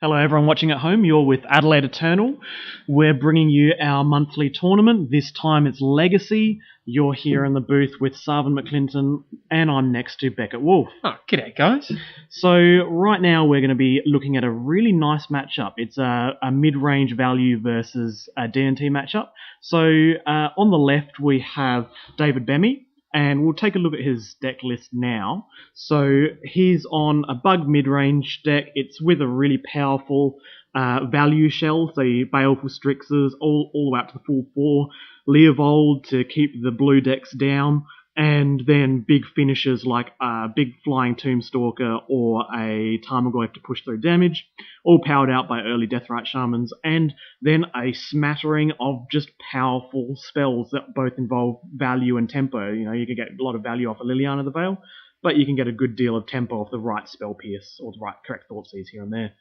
Hello everyone watching at home, you're with Adelaide Eternal. We're bringing you our monthly tournament. This time it's Legacy. You're here in the booth with Sarven, McLinton, and I'm next to Beckett, Wolfe. Oh, g'day guys. So right now we're going to be looking at a really nice matchup. It's a mid-range value versus a D&T matchup. So on the left we have David Bemi, and we'll take a look at his deck list now. So he's on a bug mid-range deck. It's with a really powerful value shell, so Baleful Strixes, all the way up to the full 4, Leovold to keep the blue decks down, and then big finishers like a big flying Tombstalker or a Tarmogoyf to push through damage, all powered out by early Deathrite Shamans, and then a smattering of just powerful spells that both involve value and tempo. You know, you can get a lot of value off of Liliana the Veil, but you can get a good deal of tempo off the right Spell Pierce or the right correct Thoughtseize here and there.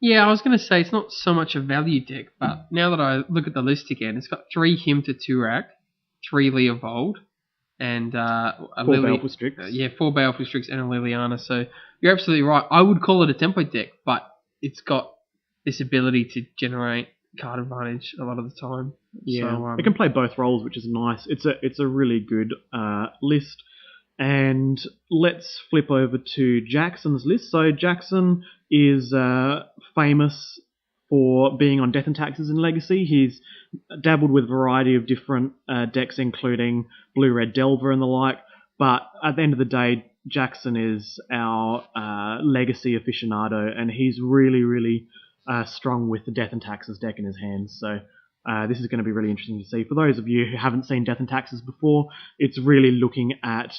Yeah, I was going to say it's not so much a value deck, but now that I look at the list again, it's got 3 Hymn to Turak, 3 Leovold, and a 4 Baleful Strix. 4 Baleful Strix and a Liliana. So you're absolutely right. I would call it a tempo deck, but it's got this ability to generate card advantage a lot of the time. Yeah, so, it can play both roles, which is nice. It's a really good list. And let's flip over to Jackson's list. So Jackson is famous for being on Death and Taxes in Legacy. He's dabbled with a variety of different decks, including Blue-Red Delver and the like. But at the end of the day, Jackson is our Legacy aficionado, and he's really, really strong with the Death and Taxes deck in his hands. So this is going to be really interesting to see. For those of you who haven't seen Death and Taxes before, it's really looking at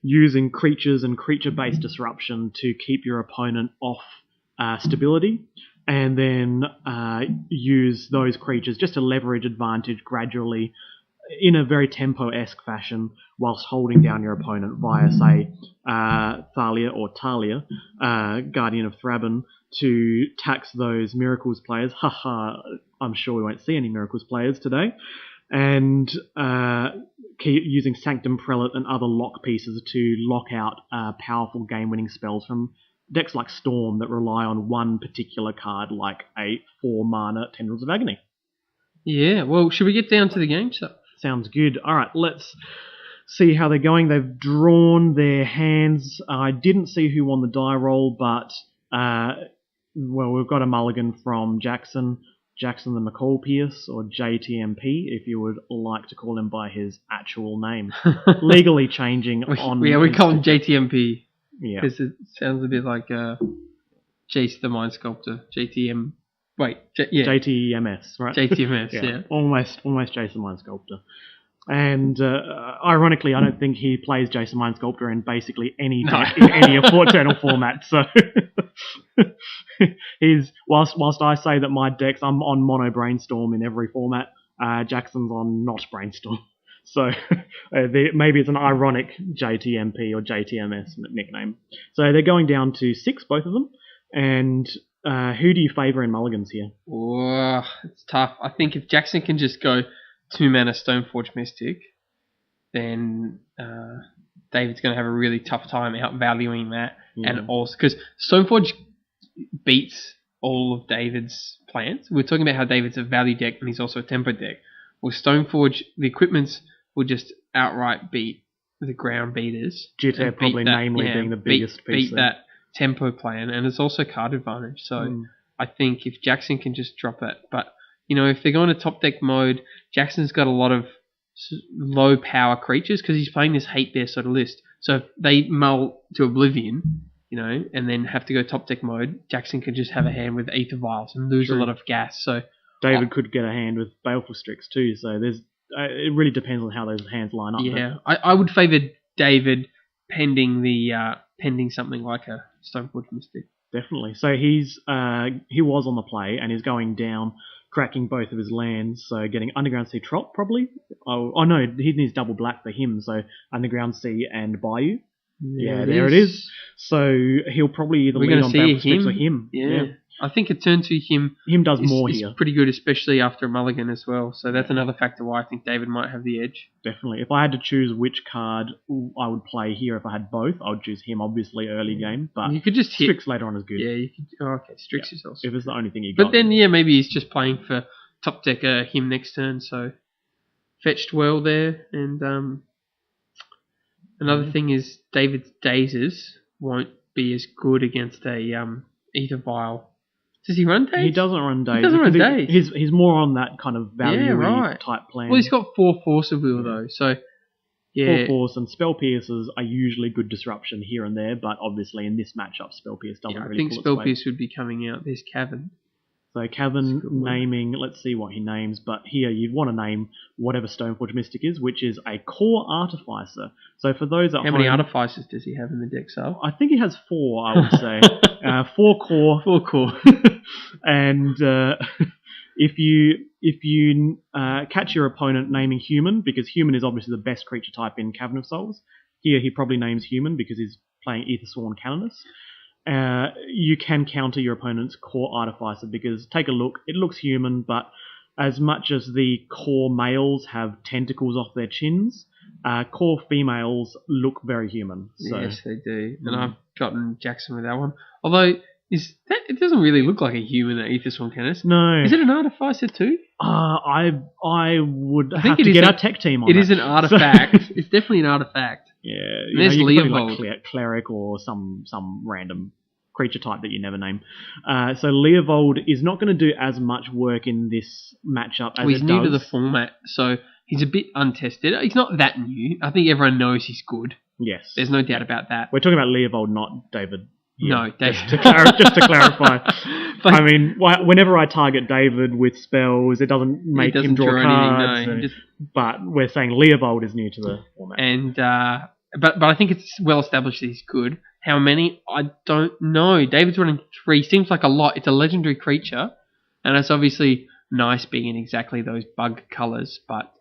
using creatures and creature-based disruption to keep your opponent off stability, and then use those creatures just to leverage advantage gradually in a very tempo-esque fashion whilst holding down your opponent via, say, Thalia or Talia, Guardian of Thraben, to tax those Miracles players. Haha, I'm sure we won't see any Miracles players today. And keep using Sanctum Prelate and other lock pieces to lock out powerful game-winning spells from decks like Storm that rely on one particular card, like a 4-mana Tendrils of Agony. Yeah, well, should we get down to the game stuff? Sounds good. All right, let's see how they're going. They've drawn their hands. I didn't see who won the die roll, but well, we've got a mulligan from Jackson the McCall-Pearce, or JTMP, if you would like to call him by his actual name. Legally changing on... Yeah, we call him JTMP. Yeah. Because it sounds a bit like Jace the Mind Sculptor. JTM... Wait, JTMS, right? JTMS, yeah. Almost Jason Mind Sculptor. And ironically, I don't think he plays Jason Mind Sculptor in basically any deck, in any Eternal format. So he's whilst I say that my decks, I'm on Mono Brainstorm in every format, Jackson's on not Brainstorm. So maybe it's an ironic JTMP or JTMS nickname. So they're going down to 6, both of them. And who do you favour in mulligans here? Oh, it's tough. I think if Jackson can just go 2-mana Stoneforge Mystic, then David's going to have a really tough time outvaluing that. Yeah. And also, because Stoneforge beats all of David's plans. We're talking about how David's a value deck and he's also a tempo deck. Well, Stoneforge, the equipments will just outright beat the ground beaters. Jitter probably namely being the biggest piece. Beat that tempo plan, and it's also card advantage. So I think if Jackson can just drop it, but you know, if they're going to top deck mode, Jackson's got a lot of low power creatures because he's playing this hate bear sort of list. So if they mull to oblivion, you know, and then have to go top deck mode, Jackson can just have a hand with Aether Vials and lose a lot of gas. So David could get a hand with Baleful Strix too. So there's it really depends on how those hands line up. Yeah, I would favour David pending something like a Stoneforge Mystic. Definitely. So he was on the play and is going down, cracking both of his lands, so getting Underground Sea Trop probably. Oh no, he needs double black for him, so Underground Sea and Bayou. Yeah, there it is. So he'll probably either lead on Baleful Strix or him. Yeah. I think a turn to him does more is here. pretty good, especially after a mulligan as well. So that's another factor why I think David might have the edge. Definitely. If I had to choose which card I would play here, if I had both, I would choose him, obviously, early game. But you could just hit Strix later on is good. Yeah, you could. Oh, okay, Strix is also. If it's the only thing you got. But then, maybe he's just playing for top decker him next turn, so fetched well there. And another thing is David's dazes won't be as good against a ether vial. Does he run daze? He doesn't run daze. He doesn't run daze. He's more on that kind of value type plan. Well, he's got 4 force of will though, so 4 force and spell pierces are usually good disruption here and there, but obviously in this matchup, spell pierce doesn't really. I think spell pierce would be coming out. There's Cavern. So Cavern naming, let's see what he names, but here you'd want to name whatever Stoneforge Mystic is, which is a core artificer. So for those at home... How many artificers does he have in the deck, Sal? I think he has 4, I would say. 4 core. 4 core. And if you catch your opponent naming human, because human is obviously the best creature type in Cavern of Souls, here he probably names human because he's playing Aethersworn Canoness. You can counter your opponent's core artificer because, take a look, it looks human, but as much as the core males have tentacles off their chins, core females look very human. So. Yes, they do. And I've gotten Jackson with that one. Although, it doesn't really look like a human at Aethersworn Canoness. No. Is it an artificer too? I would have to get our tech team on it. It is an artifact. It's definitely an artifact. Yeah, there's Leovold. Like cleric or some random creature type that you never name. So Leovold is not going to do as much work in this matchup as he's new to the format, so he's a bit untested. He's not that new. I think everyone knows he's good. Yes. There's no doubt about that. We're talking about Leovold, not David. No, David. Just to clarify. But, I mean, whenever I target David with spells, it doesn't make him draw cards. Anything, but we're saying Leovold is new to the format. And but I think it's well established that he's good. How many? I don't know. David's running 3. Seems like a lot. It's a legendary creature, and it's obviously nice being in exactly those bug colours, but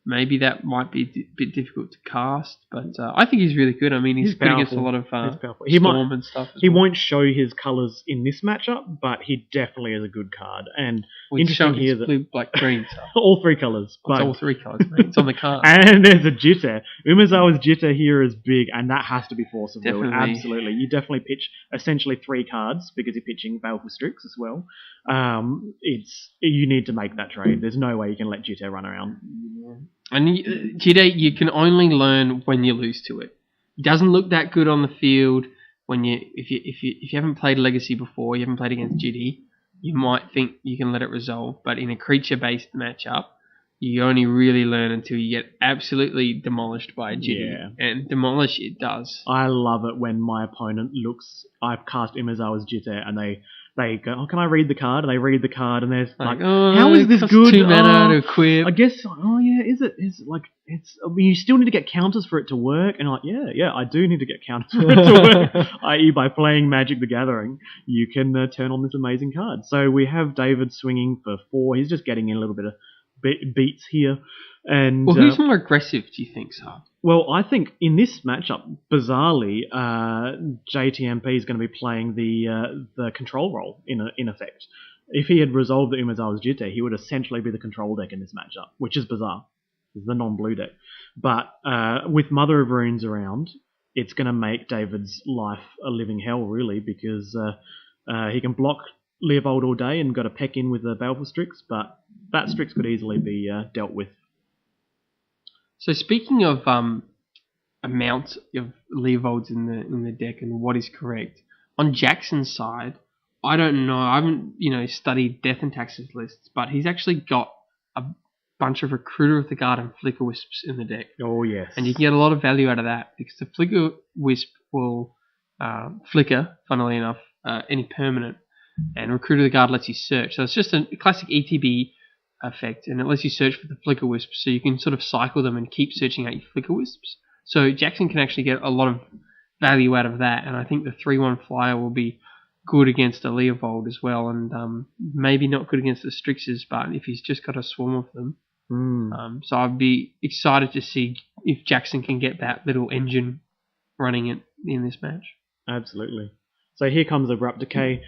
maybe that might be a bit difficult to cast, but I think he's really good. I mean, he's good against a lot of Storm and stuff. He won't show his colours in this matchup, but he definitely is a good card. And interesting here that blue, black, green. So. all 3 colours. It's all 3 colours, mate. It's on the card. And there's a jitter. Umezawa's jitter here is big, and that has to be force of will. Absolutely. You definitely pitch essentially 3 cards because you're pitching Baleful Strix as well. You need to make that trade. There's no way you can let jitter run around. And Jitter, you can only learn when you lose to it. It doesn't look that good on the field when if you haven't played Legacy before, you haven't played against Jitter, you might think you can let it resolve. But in a creature-based matchup, you only really learn until you get absolutely demolished by a Jitter. Yeah. And demolish it does. I love it when my opponent I've cast Umezawa's Jitter and they go, oh, can I read the card? And they read the card, and there's like, how is this good? 2 mana to equip. I guess, is it? Is like it's? I mean, you still need to get counters for it to work, and like, yeah, I do need to get counters for it to work. I.e., by playing Magic the Gathering, you can turn on this amazing card. So we have David swinging for 4. He's just getting in a little bit of beats here. And who's more aggressive, do you think, so? Well, I think in this matchup, bizarrely, JTMP is going to be playing the control role in effect. If he had resolved the Umezawa's Jitter, he would essentially be the control deck in this matchup, which is bizarre. It's the non-blue deck. But with Mother of Runes around, it's going to make David's life a living hell, really, because he can block Leovold all day and got to peck in with the Baleful Strix, but that Strix could easily be dealt with. So speaking of amount of Leovolds in the deck and what is correct, on Jackson's side, I don't know. I haven't studied Death and Taxes lists, but he's actually got a bunch of Recruiter of the Guard and Flicker Wisps in the deck. Oh yes, and you can get a lot of value out of that because the Flicker Wisp will flicker, funnily enough, any permanent, and Recruiter of the Guard lets you search. So it's just a classic ETB effect, and it lets you search for the Flicker Wisps, so you can sort of cycle them and keep searching out your Flicker Wisps. So Jackson can actually get a lot of value out of that, and I think the 3/1 flyer will be good against a Leovold as well, and maybe not good against the Strixes, but if he's just got a swarm of them. So I'd be excited to see if Jackson can get that little engine running it in this match. Absolutely. So here comes Abrupt Decay.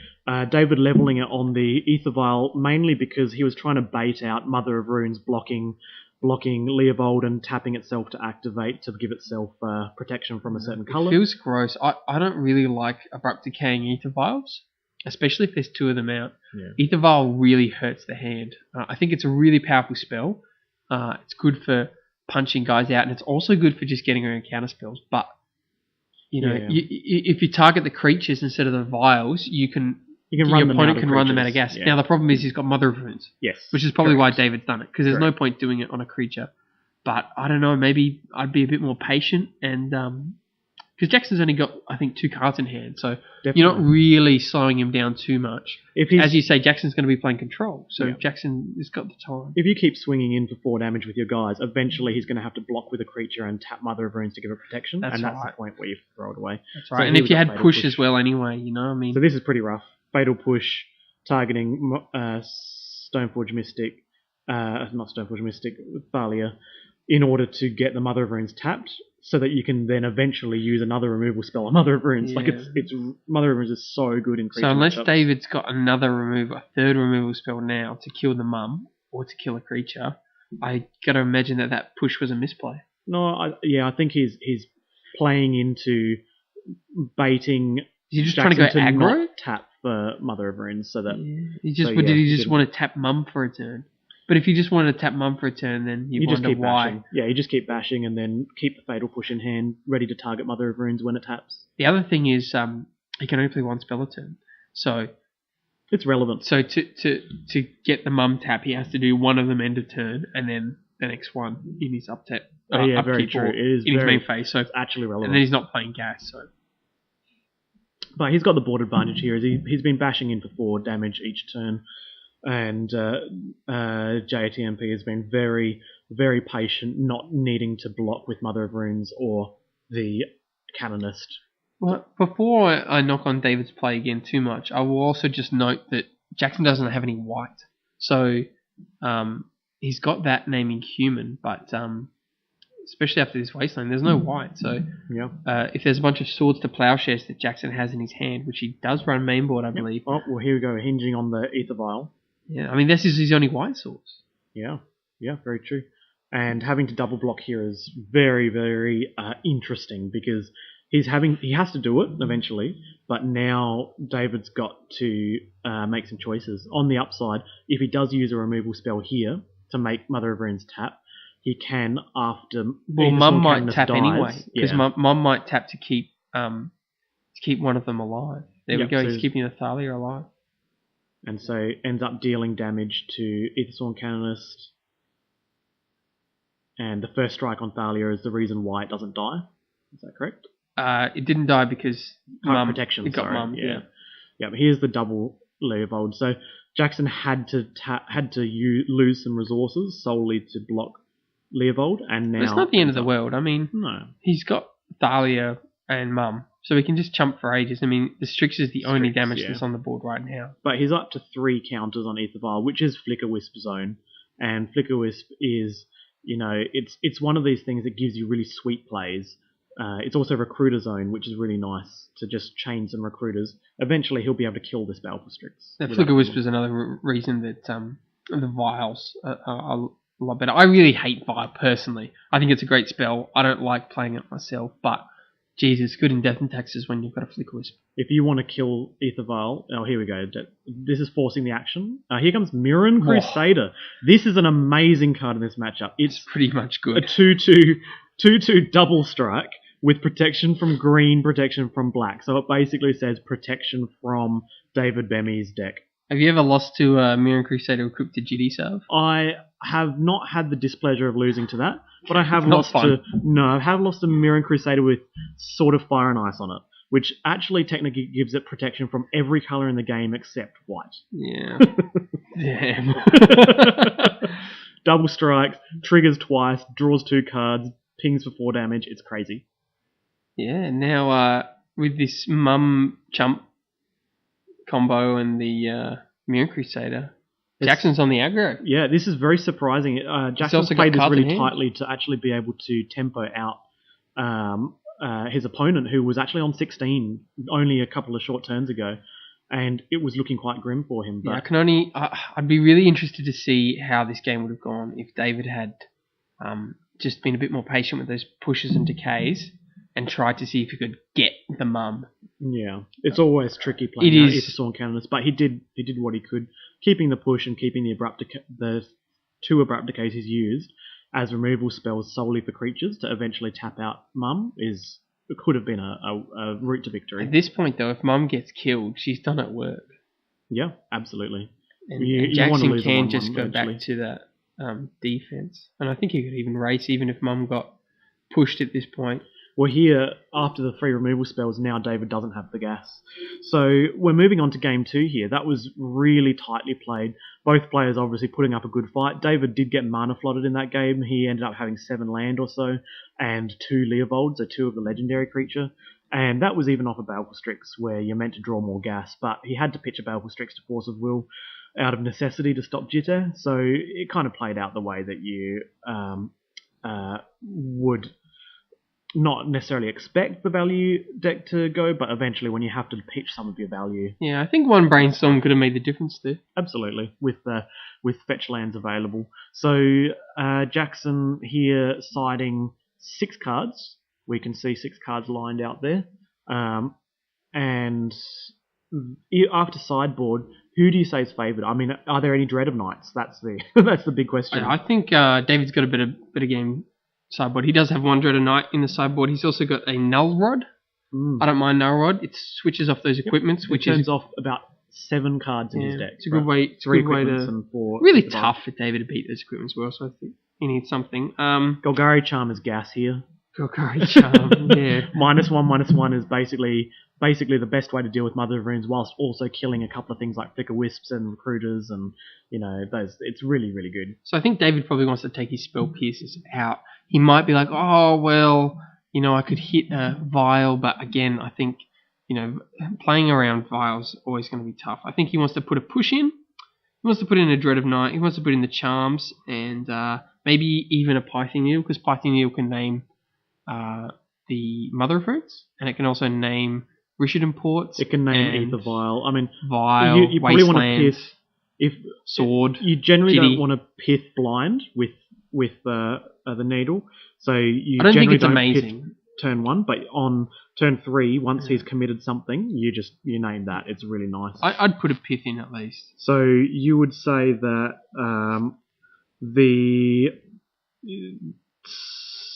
David leveling it on the Ether Vial, mainly because he was trying to bait out Mother of Runes, blocking Leovold and tapping itself to activate to give itself protection from a certain colour. It feels gross. I don't really like Abrupt Decaying Ether Vials, especially if there's two of them out. Yeah. Ether Vial really hurts the hand. I think it's a really powerful spell. It's good for punching guys out, and it's also good for just getting around counter spells. But if you target the creatures instead of the vials, your opponent can run them out of gas. Yeah. Now the problem is he's got Mother of Runes. Yes, which is probably why David's done it, because there's no point doing it on a creature. But I don't know, maybe I'd be a bit more patient, and because Jackson's only got, I think, 2 cards in hand, so You're not really slowing him down too much. As you say, Jackson's going to be playing control, so Jackson has got the time. If you keep swinging in for 4 damage with your guys, eventually he's going to have to block with a creature and tap Mother of Runes to give it protection, that's the point where you throw it away. That's right, and if you had push as well anyway, So this is pretty rough. Fatal Push, targeting Stoneforge Mystic, not Stoneforge Mystic, Thalia, in order to get the Mother of Runes tapped, so that you can then eventually use another removal spell on Mother of Runes. Yeah. It's Mother of Runes is so good in creature. So unless matchups. David's got a third removal spell now to kill the mum or to kill a creature, I got to imagine that push was a misplay. No, I think he's playing into baiting. Is he just Jackson trying to go aggro? Not tap for Mother of Runes, so that. Yeah. Did he just want to tap mum for a turn? But if you just wanted to tap mum for a turn, then you wonder just keep why. Bashing. Yeah, you just keep bashing and then keep the Fatal Push in hand, ready to target Mother of Runes when it taps. The other thing is he can only play 1 spell a turn. So it's relevant. So to get the mum tap, he has to do one of them end of turn and then the next one in his upkeep. Very true. It is in his main phase. So it's actually relevant. And then he's not playing gas. So. But he's got the board advantage here. He's been bashing in for 4 damage each turn. And JATMP has been very, very patient, not needing to block with Mother of Runes or the Canonist. Well, before I knock on David's play again too much, I will also just note that Jackson doesn't have any white. So he's got that naming human, but especially after this Wasteland, there's no white. So if there's a bunch of Swords to Plowshares that Jackson has in his hand, which he does run mainboard, I believe. Oh, well, here we go, hinging on the Ether Vial. Yeah, I mean, this is his only white source. Yeah, very true. And having to double block here is very, very interesting because he has to do it eventually, but now David's got to make some choices. On the upside, if he does use a removal spell here to make Mother of Runes tap, he can after. Well, Mum might tap anyway because Mum might tap to keep one of them alive. There we go. He's keeping the Thalia alive. And so ends up dealing damage to Aethersworn Canonist. And the first strike on Thalia is the reason why it doesn't die. Is that correct? It didn't die because protection. It got Mum. Yeah. But here's the double Leovold. So Jackson had to lose some resources solely to block Leovold, and now but it's not the end of the world. I mean, no, he's got Thalia and Mum. So we can just chump for ages. I mean, the Strix is the only damage that's on the board right now. But he's up to 3 counters on Ether Vial, which is Flicker Wisp zone. And Flicker Wisp is, it's one of these things that gives you really sweet plays. It's also Recruiter zone, which is really nice to just chain some recruiters. Eventually, he'll be able to kill this Baleful Strix. The Flicker Wisp is another reason that the Vials are a lot better. I really hate Vial personally. I think it's a great spell. I don't like playing it myself, but Jesus, good in Death and Taxes when you've got a Flicker Wisp. If you want to kill Ether Vial, here we go. This is forcing the action. Here comes Mirren Crusader. This is an amazing card in this matchup. It's pretty much good. A 2/2 double strike with protection from green, protection from black. So it basically says protection from David Bemi's deck. Have you ever lost to Mirren Crusader equipped to Jitty Salve? I have not had the displeasure of losing to that, but I have lost to Mirren Crusader with Sword of Fire and Ice on it, which actually technically gives it protection from every colour in the game except white. Yeah. Damn. Double strikes, triggers twice, draws 2 cards, pings for 4 damage. It's crazy. Yeah, now with this Mum Chump combo and the Mirren Crusader, Jackson's on the aggro. Yeah, this is very surprising. Jackson's played this really tightly to actually be able to tempo out his opponent, who was actually on 16 only a couple of short turns ago, and it was looking quite grim for him. But I'd be really interested to see how this game would have gone if David had just been a bit more patient with those pushes and decays and tried to see if he could get the mum. Yeah, it's always tricky playing Ethersaw counters, but he did what he could, keeping the push and keeping the 2 abrupt decays he's used as removal spells solely for creatures to eventually tap out mum could have been a route to victory. At this point, though, if mum gets killed, she's done at work. Yeah, absolutely. And Jackson can just go back to that defense. And I think he could even race even if mum got pushed at this point. Well, here, after the 3 removal spells, now David doesn't have the gas. So we're moving on to game 2 here. That was really tightly played. Both players obviously putting up a good fight. David did get mana flooded in that game. He ended up having 7 land or so, and 2 Leovolds, so 2 of the legendary creature. And that was even off a Baleful Strix, where you're meant to draw more gas, but he had to pitch a Baleful Strix to Force of Will out of necessity to stop Jitter, so it kind of played out the way that you would not necessarily expect the value deck to go, but eventually when you have to pitch some of your value. Yeah, I think one brainstorm could have made the difference there. Absolutely, with fetch lands available. So Jackson here siding 6 cards. We can see 6 cards lined out there. And after sideboard, who do you say is favoured? I mean, are there any Dread of Knights? That's the big question. I think David's got a better game sideboard. He does have 1 Dread of Knight in the sideboard. He's also got a Null Rod. I don't mind Null Rod. It switches off those equipments, which turns off about 7 cards in his deck. It's a good way. It's a good way to. Really tough for David to beat those equipments well. So I think he needs something. Golgari Charm is gas here. Golgari Charm, yeah. -1/-1 is basically the best way to deal with Mother of Runes, whilst also killing a couple of things like Flicker Wisps and Recruiters, and those. It's really, really good. So I think David probably wants to take his Spell Pierces out. He might be like, oh well, I could hit a Vial, but again, I think playing around Vial's always going to be tough. I think he wants to put a push in. He wants to put in a Dread of Night. He wants to put in the Charms and maybe even a Pything Needle, because Pything Needle can name the Mother of Runes, and it can also name Rishadan Ports. It can name Ether Vial. I mean, Vial, you probably want to pith Sword. You generally Giddy. don't want to pith blind with the needle. So you I don't think generally it's don't amazing. pith turn 1, but on turn 3, once he's committed something, you name that. It's really nice. I'd put a pith in at least. So you would say that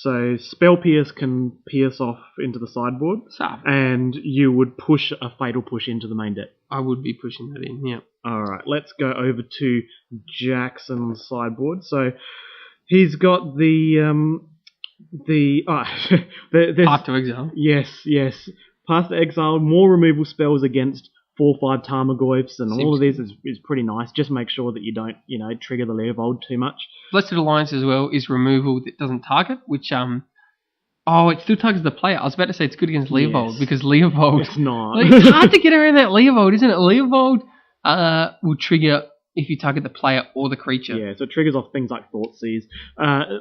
So Spell Pierce can pierce off into the sideboard, and you would push a Fatal Push into the main deck. I would be pushing that in, yeah. Alright, let's go over to Jackson's sideboard. So he's got there's Path to Exile. Yes. Path to Exile, more removal spells against 4/5 Tarmogoyfs, and all of this is pretty nice. Just make sure that you don't, trigger the Leovold too much. Blessed Alliance as well is removal that doesn't target, which it still targets the player. I was about to say it's good against Leovold because Leovold. It's not. It's hard to get around that Leovold, isn't it? Leovold will trigger if you target the player or the creature. Yeah, so it triggers off things like Thoughtseize.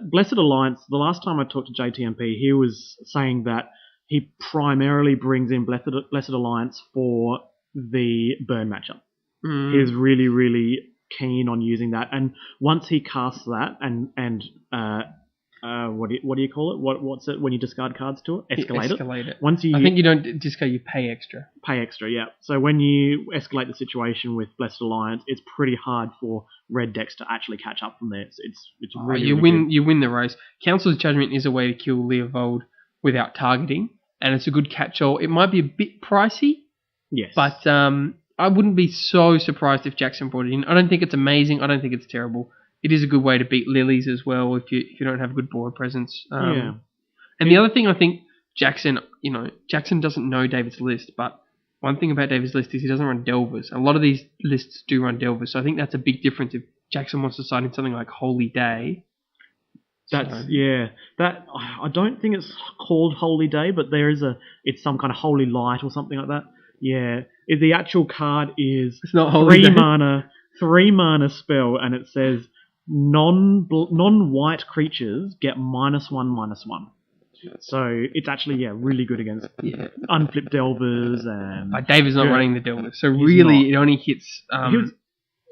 Blessed Alliance. The last time I talked to JTMP, he was saying that he primarily brings in Blessed Alliance for the burn matchup. He's really, really keen on using that, and once he casts that, and what do you call it? What's it when you discard cards to it? Escalate it. I think you don't discard. You pay extra. Pay extra, yeah. So when you escalate the situation with Blessed Alliance, it's pretty hard for red decks to actually catch up from there. It's really you really win. good. You win the race. Council's Judgment is a way to kill Leovold without targeting, and it's a good catch-all. It might be a bit pricey. Yes. But I wouldn't be so surprised if Jackson brought it in. I don't think it's amazing. I don't think it's terrible. It is a good way to beat Lilies as well if you don't have a good board presence. And the other thing I think Jackson doesn't know David's list, but one thing about David's list is he doesn't run Delvers. A lot of these lists do run Delvers, so I think that's a big difference if Jackson wants to side in something like Holy Day. That I don't think it's called Holy Day, but it's some kind of Holy Light or something like that. Yeah, if the actual card is it's not 3 mana spell, and it says non-white creatures get -1/-1. So it's actually really good against unflipped Delvers and. But David's not running the Delver, so He's really not. it only hits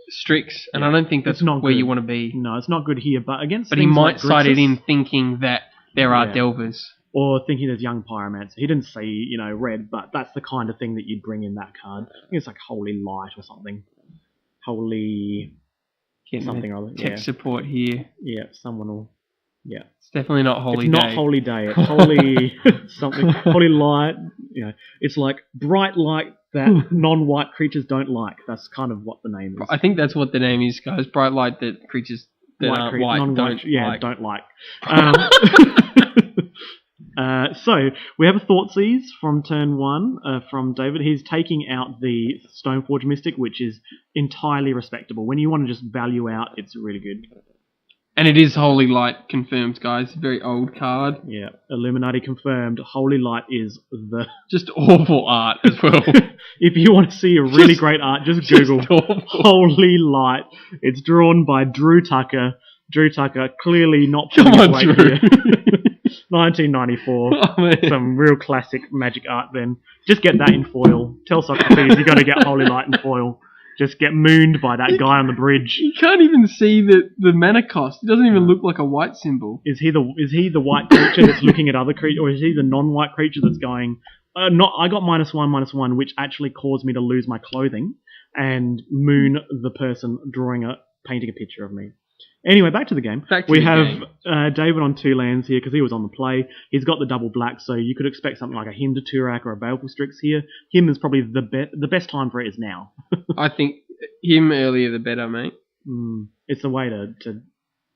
Strix, and I don't think that's not where good. you want to be. No, it's not good here, but against. But he things might like cite it Grixis, in thinking that there are Delvers. or thinking there's young pyromancer. He didn't say red, but that's the kind of thing that you'd bring in that card. I think it's like Holy Light or something. Holy. Getting something or other. Tech support here. Yeah, someone will. Yeah. It's definitely not Holy It's Day. not Holy Day. It's Holy something. Holy Light. It's like bright light that non-white creatures don't like. That's kind of what the name is. I think that's what the name is, guys. Bright light that creatures that aren't white don't like. So we have a Thoughtseize from turn 1 from David. He's taking out the Stoneforge Mystic, which is entirely respectable. When you want to just value out, it's really good. And it is Holy Light confirmed, guys. Very old card. Yeah, Illuminati confirmed. Holy Light is the... Just awful art as well. If you want to see a really great art, just Google Holy Light. It's drawn by Drew Tucker. Drew Tucker clearly not putting his weight here. 1994. Oh, some real classic Magic art then. Just get that in foil. Tell Socrates you got to get Holy Light in foil. Just get mooned by that guy on the bridge. You can't even see the mana cost. It doesn't even look like a white symbol. Is he the white creature that's looking at other creatures, or is he the non-white creature that's going? I got -1/-1, which actually caused me to lose my clothing and moon the person painting a picture of me. Anyway, back to the game. We have David on 2 lands here because he was on the play. He's got the double black, so you could expect something like a Hymn to Turak or a Baleful Strix here. Him is probably the best time for it is now. I think him earlier the better, mate. It's a way to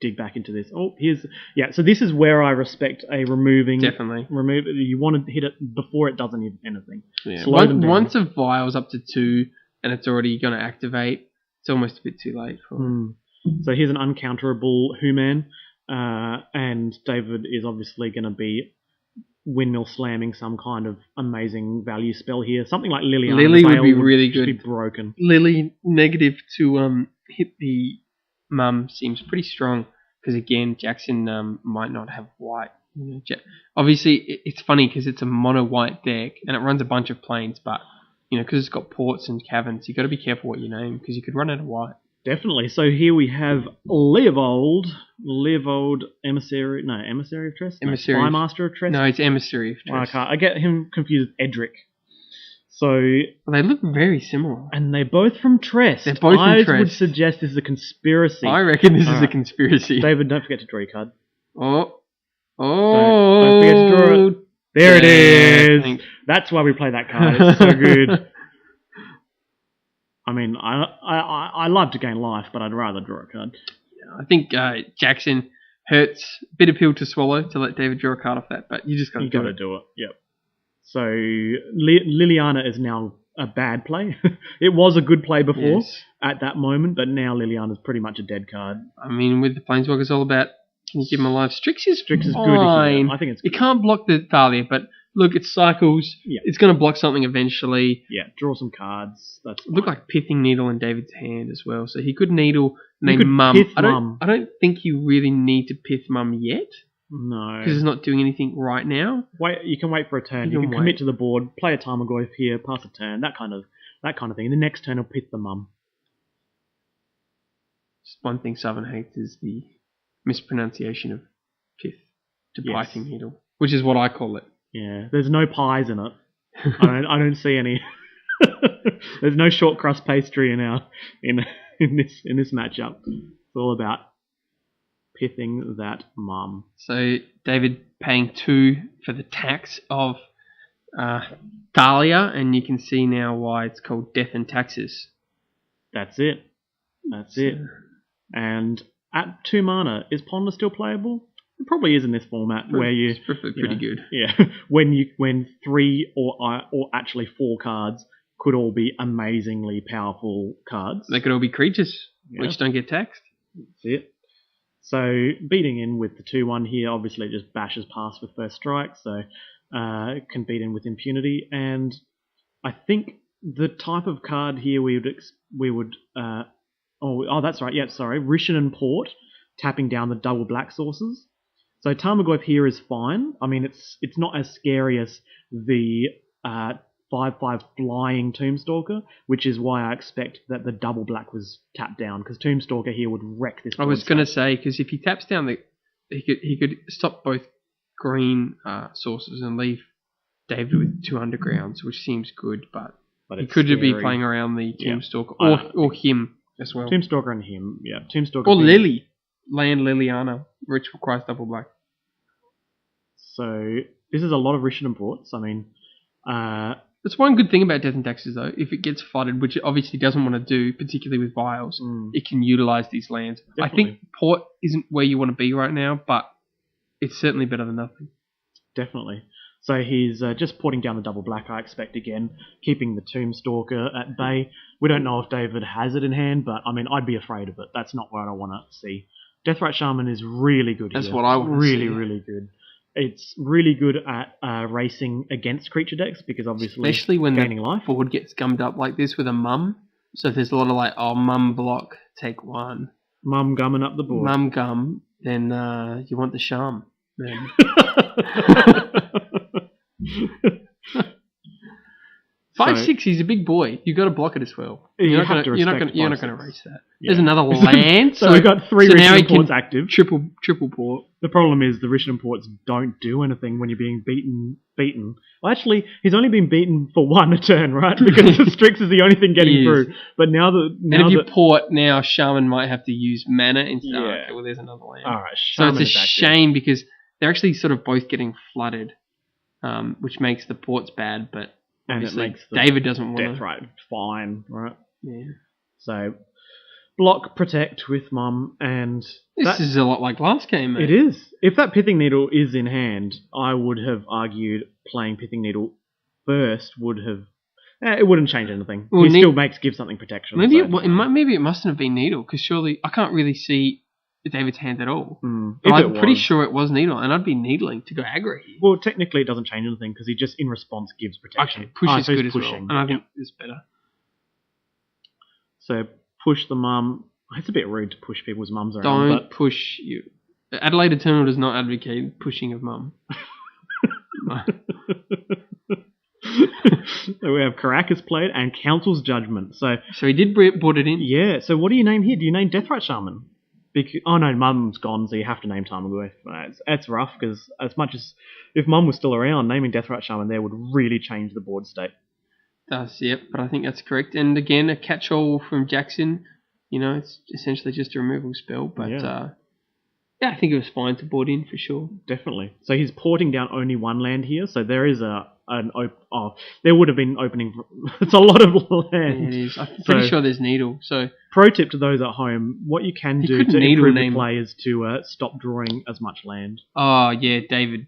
dig back into this. So this is where I respect a removing. Definitely. You want to hit it before it does anything. Yeah. Once a vial's up to 2 and it's already going to activate, it's almost a bit too late for it. So here's an uncounterable Human, and David is obviously going to be windmill slamming some kind of amazing value spell here. Something like Liliana. Lily would be really good. Be broken. Lily negative to hit the mum seems pretty strong because again Jackson might not have white. Obviously it's funny because it's a mono white deck and it runs a bunch of planes, but because it's got ports and caverns, you got to be careful what you name because you could run out of white. Definitely. So here we have Leovold Emissary of Tress? Spymaster of Tress? No, it's Emissary of Tress. I get him confused with Edric. So... They look very similar. And they're both from Tress. They're both from Tress. I would suggest this is a conspiracy. I reckon this is a conspiracy. David, don't forget to draw your card. Don't forget to draw it. There it is. That's why we play that card. It's so good. I mean, I love to gain life, but I'd rather draw a card. I think Jackson hurts. Bit of pill to swallow to let David draw a card off that, but you just got to do it. Yep. So Liliana is now a bad play. It was a good play before at that moment, but now Liliana's pretty much a dead card. I mean, with the Planeswalker, it's all about can you give him a life? Strix is good. I think it's good. It can't block the Thalia, but look, it cycles. Yeah. It's going to block something eventually. Yeah, draw some cards. That's look like Pithing Needle in David's hand as well. So he could needle name Mum. I don't think you really need to pith Mum yet. No. Because it's not doing anything right now. You can wait for a turn. You can commit to the board, play a Tarmogoyf here, pass a turn, that kind of thing. And the next turn he'll pith the Mum. Just one thing Sarven hates is the mispronunciation of pith to Pithing Needle, which is what I call it. Yeah, there's no pies in it. I don't see any. There's no short crust pastry in this matchup. It's all about pithing that mum. So David paying 2 for the tax of Thalia, and you can see now why it's called Death and Taxes. That's it. And at 2 mana, is Ponder still playable? It probably is in this format where it's pretty good. Yeah, when 3 or actually 4 cards could all be amazingly powerful cards. They could all be creatures which don't get taxed. That's it. So beating in with the 2/1 here, obviously it just bashes past with first strike, so it can beat in with impunity. And I think the type of card here we would that's right. Yeah, sorry, Rishon and Port tapping down the double black sources. So Tarmogoyf here is fine. I mean, it's not as scary as the 5/5 flying Tombstalker, which is why I expect that the double black was tapped down, because Tombstalker here would wreck this. I was going to say, because if he taps down he could stop both green sources and leave David with 2 undergrounds, which seems good, but he could be playing around the Tombstalker or him as well. Tombstalker and him, yeah. Tombstalker or Lily, land Liliana, which requires double black. So this is a lot of Rishadan ports. I mean, that's one good thing about Death and Taxes, though. If it gets flooded, which it obviously doesn't want to do, particularly with vials, it can utilise these lands. Definitely. I think port isn't where you want to be right now, but it's certainly better than nothing. Definitely. So he's just porting down the double black, I expect, again, keeping the Tombstalker at bay. We don't know if David has it in hand, but I mean, I'd be afraid of it. That's not what I want to see. Deathrat Shaman is really good here. That's what I want to see. Really, really good. It's really good at racing against creature decks, because obviously especially when gaining the life. board gets gummed up like this with a mum. So if there's a lot of mum block, take 1. Mum gumming up the board. Mum gum, then you want the Sham. Then. 5/6, he's a big boy. You got to block it as well. You're not going to race that. Yeah. There's another land. So we've got 3 Rishadan ports active. Triple port. The problem is the Rishadan ports don't do anything when you're being beaten. Well, actually, he's only been beaten for 1 a turn, right? Because the Strix is the only thing getting through. But now if you port now, Shaman might have to use mana instead. Yeah. Okay, well, there's another land. All right, so it's a shame because they're actually sort of both getting flooded, which makes the ports bad, but obviously it makes David doesn't want Death right fine, right? Yeah. So block, protect with Mum, and this is a lot like last game, mate. It is. If that Pithing Needle is in hand, I would have argued playing Pithing Needle first would have. It wouldn't change anything. Well, he still gives something protection. Maybe it mustn't have been Needle, because surely I can't really see David's hand at all. But I'm pretty sure it was Needle, and I'd be needling to go aggro here. Well, technically it doesn't change anything, because he just in response gives protection. Okay, push is good as well, and I think it's better. So push the Mum. It's a bit rude to push people's mums around. Don't push you. Adelaide Eternal does not advocate pushing of Mum. So we have Caracas played and Council's Judgment. So he did board it in. Yeah. So what do you name here? Do you name Deathrite Shaman? Oh no, Mum's gone, so you have to name Tarmogoyf. It's rough, because as much as if Mum was still around, naming Deathrite Shaman there would really change the board state. Does, yep, but I think that's correct. And again, a catch-all from Jackson. You know, it's essentially just a removal spell, but I think it was fine to board in for sure. Definitely. So he's porting down only 1 land here, so there is there would have been opening. It's a lot of land. Yeah, it is. I'm pretty sure there's Needle. So pro tip to those at home: what you can do to improve the play is to stop drawing as much land. Oh yeah, David.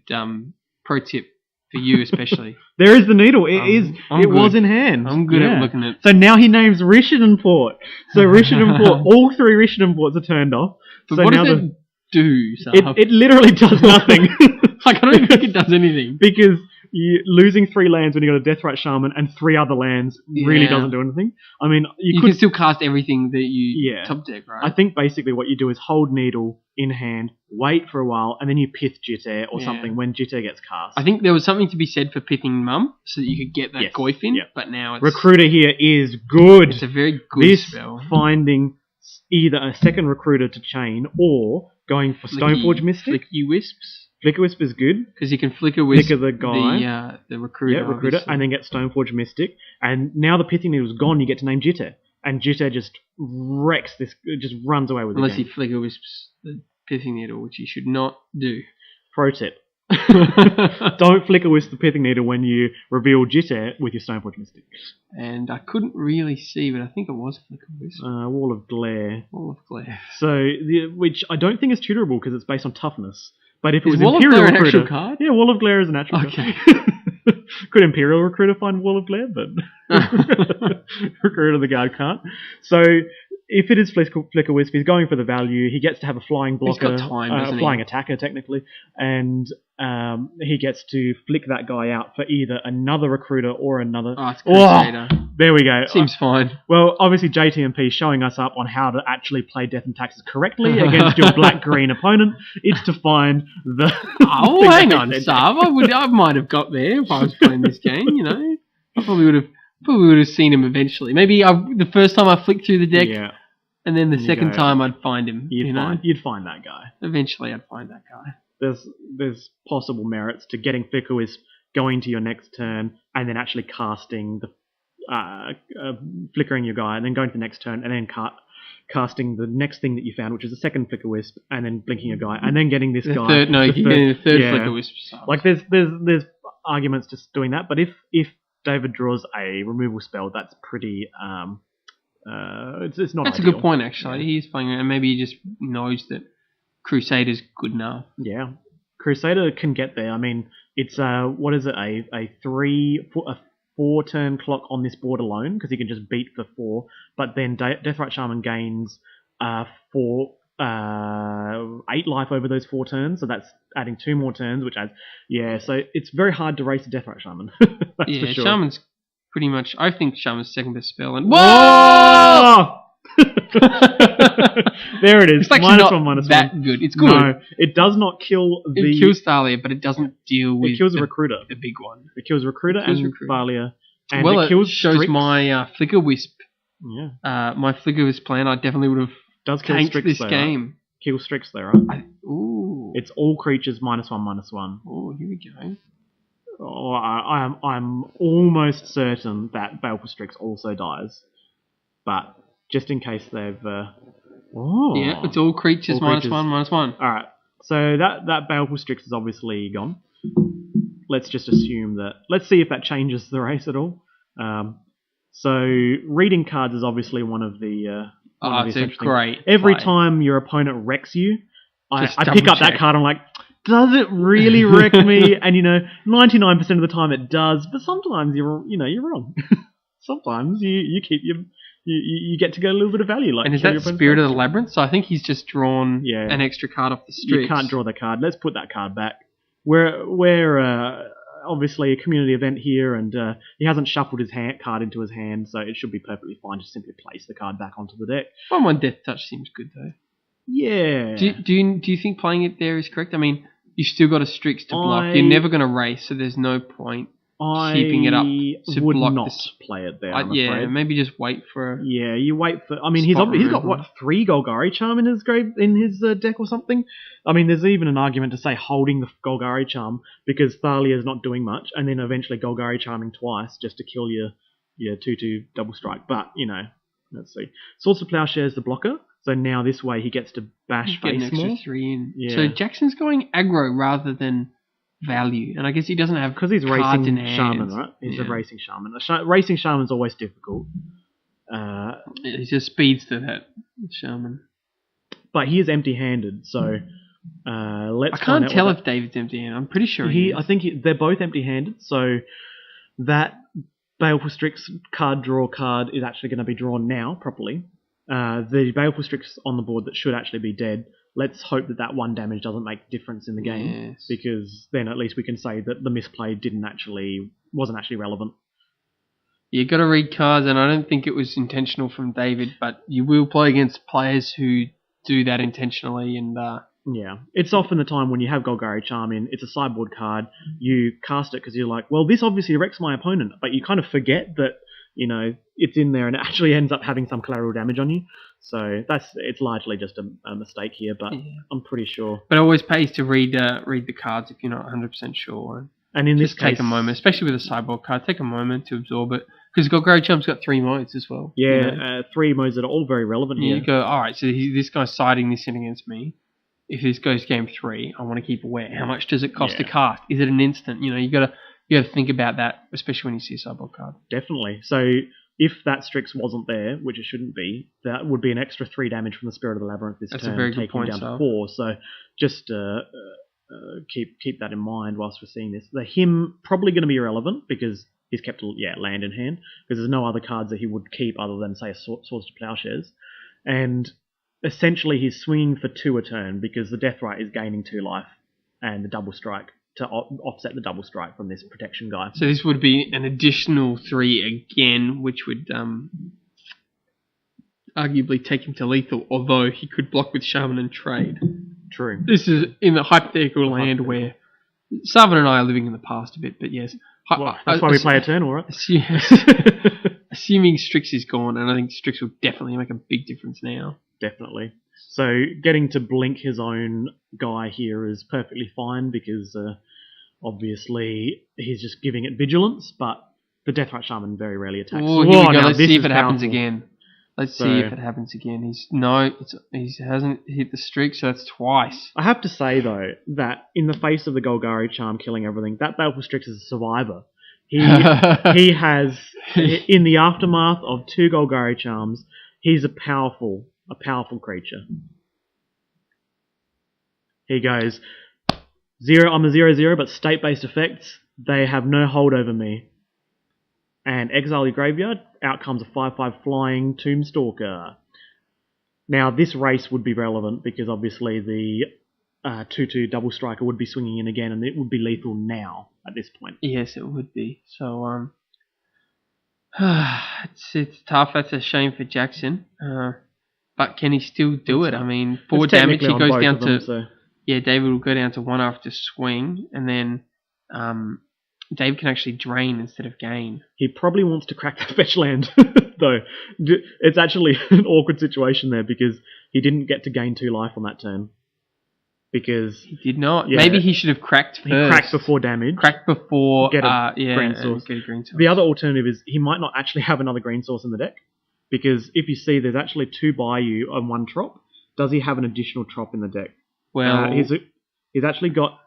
Pro tip for you especially. There is the Needle. It was in hand. I'm good at looking at. So now he names Rishadan Port. So Rishadan Port, all 3 Rishadan Ports are turned off. But so what does it do? It literally does nothing. I don't even think it does anything. Because losing 3 lands when you got a Deathrite Shaman and 3 other lands really doesn't do anything. I mean, you can still cast everything that you top deck, right? I think basically what you do is hold Needle in hand, wait for a while, and then you pith Jitter or something when Jitter gets cast. I think there was something to be said for pithing Mum so that you could get that Goyf in, but now it's... Recruiter here is good. It's a very good spell. Finding either a second Recruiter to chain or going for Stoneforge Mystic. Flicky Wisps. Flicker Wisp is good. Because you can Flicker Wisp the guy. The Recruiter. Yeah, Recruiter, and then get Stoneforge Mystic. And now the Pithing Needle's gone, you get to name Jitter. And Jitter just wrecks this, just runs away with it. Unless he Flicker Wisps the Pithing Needle, which you should not do. Pro tip. Don't Flicker Wisp the Pithing Needle when you reveal Jitter with your Stoneforge Mystic. And I couldn't really see, but I think it was Flicker Wisp. Wall of Glare. Wall of Glare. So, which I don't think is tutorable because it's based on toughness. But if it was Wall Imperial of Glare Recruiter, an actual card? Yeah, Wall of Glare is an actual card. Could Imperial Recruiter find Wall of Glare? But Recruiter of the Guard can't. So if it is Flicker Wisp, he's going for the value. He gets to have a flying blocker, He's got time, doesn't he? flying attacker technically, and he gets to flick that guy out for either another recruiter or another. Oh, it's Crusader. There we go. Seems fine. Well, obviously JTMP showing us up on how to actually play Death and Taxes correctly against your black-green opponent. It's to find the... Oh, hang on, Sarv. I might have got there if I was playing this game, you know. I probably would have seen him eventually. Maybe the first time I flicked through the deck, and then the second time I'd find him. You'd find that guy. Eventually I'd find that guy. There's possible merits to getting Flicker Wisp, going to your next turn, and then actually casting the flickering your guy, and then going to the next turn, and then casting the next thing that you found, which is a second Flicker Wisp, and then blinking your guy, and then getting this guy. Getting the third Flicker Wisp. Like there's arguments to doing that, but if David draws a removal spell, that's pretty it's not. That's ideal. A good point, actually. He's playing, and maybe he just knows that Crusader's good enough. Yeah, Crusader can get there. I mean, it's what is it? A 4-turn clock on this board alone, because he can just beat for 4. But then Deathrite Shaman gains 8 life over those 4 turns, so that's adding 2 more turns, which adds so it's very hard to race a Deathrite Shaman. That's for sure. Shaman's pretty much. I think Shaman's second best spell. And whoa! There it is. It's actually not -1/-1. that good. It's good. No, it does not kill the. It kills Thalia, but it doesn't deal with. It kills a recruiter. The big one. It kills recruiter and Thalia. And well, it kills shows Strix. my Flicker Wisp. Yeah. My Flicker Wisp plan. I definitely would have tanked Strix this though, game. Right? Kill Strix there, right? Ooh. It's all creatures -1/-1. Oh, here we go. Oh, I'm almost certain that Baleful Strix also dies, but just in case they've. Yeah, it's all creatures -1/-1. All right, so that Baleful Strix is obviously gone. Let's just assume that. Let's see if that changes the race at all. So reading cards is obviously one of the. It's a great. Every play. time your opponent wrecks you, I pick up check. that card. I'm like, does it really wreck me? And 99% of the time it does, but sometimes you're wrong. Sometimes you keep you get to get a little bit of value. Like, and is that Spirit of the Labyrinth? So I think he's just drawn an extra card off the Strix. You can't draw the card. Let's put that card back. We're obviously a community event here, and he hasn't shuffled his card into his hand, so it should be perfectly fine to simply place the card back onto the deck. 1/1 Death Touch seems good though. Yeah. Do you think playing it there is correct? I mean, you still got a Strix to block. You're never going to race, so there's no point keeping it up to would block not this. play it there. I'm afraid. Maybe just wait for. Yeah, you wait for. I mean, he's got what 3 Golgari Charm in his deck or something. I mean, there's even an argument to say holding the Golgari Charm because Thalia's not doing much, and then eventually Golgari Charming twice just to kill your 2/2 double strike. But let's see. Swords to Plowshare is the blocker. So now this way he gets to bash face an extra more. 3 in. Yeah. So Jackson's going aggro rather than value, and I guess he doesn't have because he's cards racing in Shaman, right? He's a racing Shaman. Racing Shaman's always difficult. He just speeds to that Shaman. But he is empty-handed, so let's. I can't tell if David's empty-handed. I'm pretty sure he is. I think they're both empty-handed, so that Baleful Strix card draw card is actually going to be drawn now properly. The Baleful Strix on the board that should actually be dead. Let's hope that 1 damage doesn't make a difference in the game, because then at least we can say that the misplay wasn't actually relevant. You got to read cards, and I don't think it was intentional from David, but you will play against players who do that intentionally, and it's often the time when you have Golgari Charm in. It's a sideboard card. You cast it because you're like, well, this obviously wrecks my opponent, but you kind of forget that it's in there and it actually ends up having some collateral damage on you. So it's largely just a mistake here, but I'm pretty sure. But it always pays to read the cards if you're not 100% sure. And in this case, take a moment, especially with a sideboard card, take a moment to absorb it. Because Golgari Charm's got 3 modes as well. Yeah, 3 modes that are all very relevant here. You go, alright, so this guy's siding this in against me. If this goes game 3, I want to keep aware. How much does it cost to cast? Is it an instant? You got to think about that, especially when you see a sideboard card. Definitely. So if that Strix wasn't there, which it shouldn't be, that would be an extra 3 damage from the Spirit of the Labyrinth this turn, a very good taking point, down to 4. So just keep that in mind whilst we're seeing this. The him probably going to be irrelevant because he's kept land in hand, because there's no other cards that he would keep other than, say, Swords to Plowshares. And essentially he's swinging for 2 a turn because the Deathrite is gaining 2 life and the double strike to offset the double strike from this protection guy. So this would be an additional 3 again, which would arguably take him to lethal, although he could block with Shaman and trade. True. This is in the hypothetical land where Sarven and I are living in the past a bit, but yes. Well, that's why we play Eternal, right? Assuming Strix is gone, and I think Strix will definitely make a big difference now. Definitely. So getting to blink his own guy here is perfectly fine because obviously he's just giving it vigilance, but the Deathrite Shaman very rarely attacks. Oh, here we go. Let's see if it happens again. Let's see if it happens again. He hasn't hit the streak, so that's twice. I have to say though that in the face of the Golgari charm killing everything, that Baleful Strix is a survivor. He has in the aftermath of 2 Golgari charms, he's a powerful creature. He goes, I'm a 0/0, but state-based effects, they have no hold over me. And exile your graveyard, out comes a 5/5 flying Tombstalker. Now, this race would be relevant because obviously the 2/2 double striker would be swinging in again, and it would be lethal now at this point. Yes, it would be. So, it's tough. That's a shame for Jackson. But can he still do it? I mean, 4 damage, he goes down to... Yeah, David will go down to 1 after swing, and then Dave can actually drain instead of gain. He probably wants to crack that fetch land, though. It's actually an awkward situation there because he didn't get to gain 2 life on that turn. Because he did not. Yeah, maybe he should have cracked first. He cracked before damage. Cracked before get a green source. Get a green source. The other alternative is he might not actually have another green source in the deck. Because if you see there's actually 2 Bayou and 1 Trop, does he have an additional Trop in the deck? Well, he's actually got...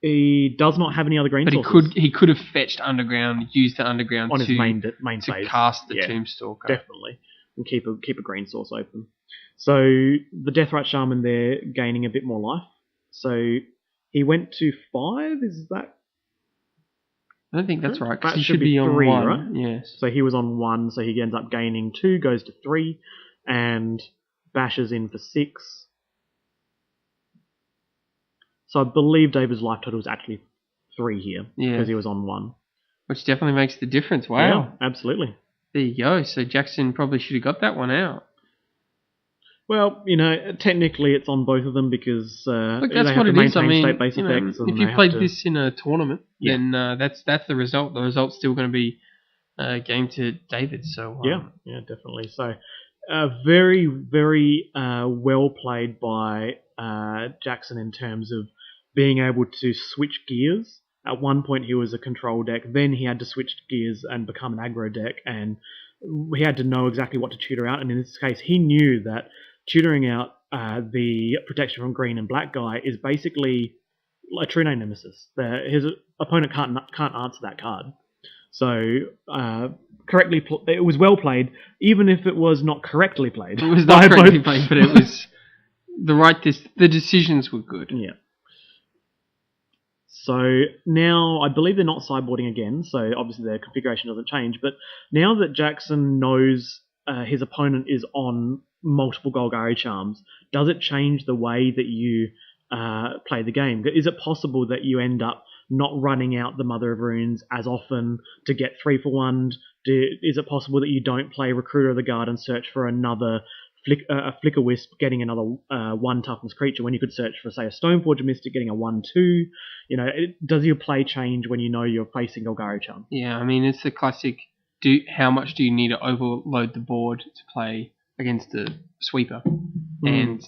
He does not have any other green sources. But he could have fetched underground, used the underground on his main to phase. Cast the Tombstalker. Definitely. And keep a green source open. So the Deathrite Shaman there gaining a bit more life. So he went to 5, is that? I don't think that's right, because that he should be on 3, 1. Right? Yes. So he was on 1, so he ends up gaining 2, goes to 3, and bashes in for 6. So I believe David's life total was actually 3 here, because he was on 1. Which definitely makes the difference, wow. Yeah, absolutely. There you go, so Jackson probably should have got that one out. Well, technically it's on both of them because look, they have what to it is. I maintain mean, state-based effects. if you played this in a tournament, then that's the result. The result's still going to be game to David. So yeah, definitely. So very, very well played by Jackson in terms of being able to switch gears. At one point he was a control deck, then he had to switch gears and become an aggro deck, and he had to know exactly what to tutor out, and in this case he knew that tutoring out the protection from green and black guy is basically a true name nemesis. His opponent can't answer that card. So it was well played, even if it was not correctly played. It was not correctly played, but it was the decisions were good. Yeah. So now I believe they're not sideboarding again, so obviously their configuration doesn't change. But now that Jackson knows his opponent is on multiple Golgari charms, does it change the way that you play the game? Is it possible that you end up not running out the Mother of Runes as often to get 3 for 1? Is it possible that you don't play Recruiter of the Guard and search for another Flicker Wisp getting another 1 toughness creature when you could search for, say, a Stoneforger Mystic getting a 1/2? Does your play change when you know you're facing Golgari Charm? Yeah, I mean, it's the classic, how much do you need to overload the board to play against a sweeper? And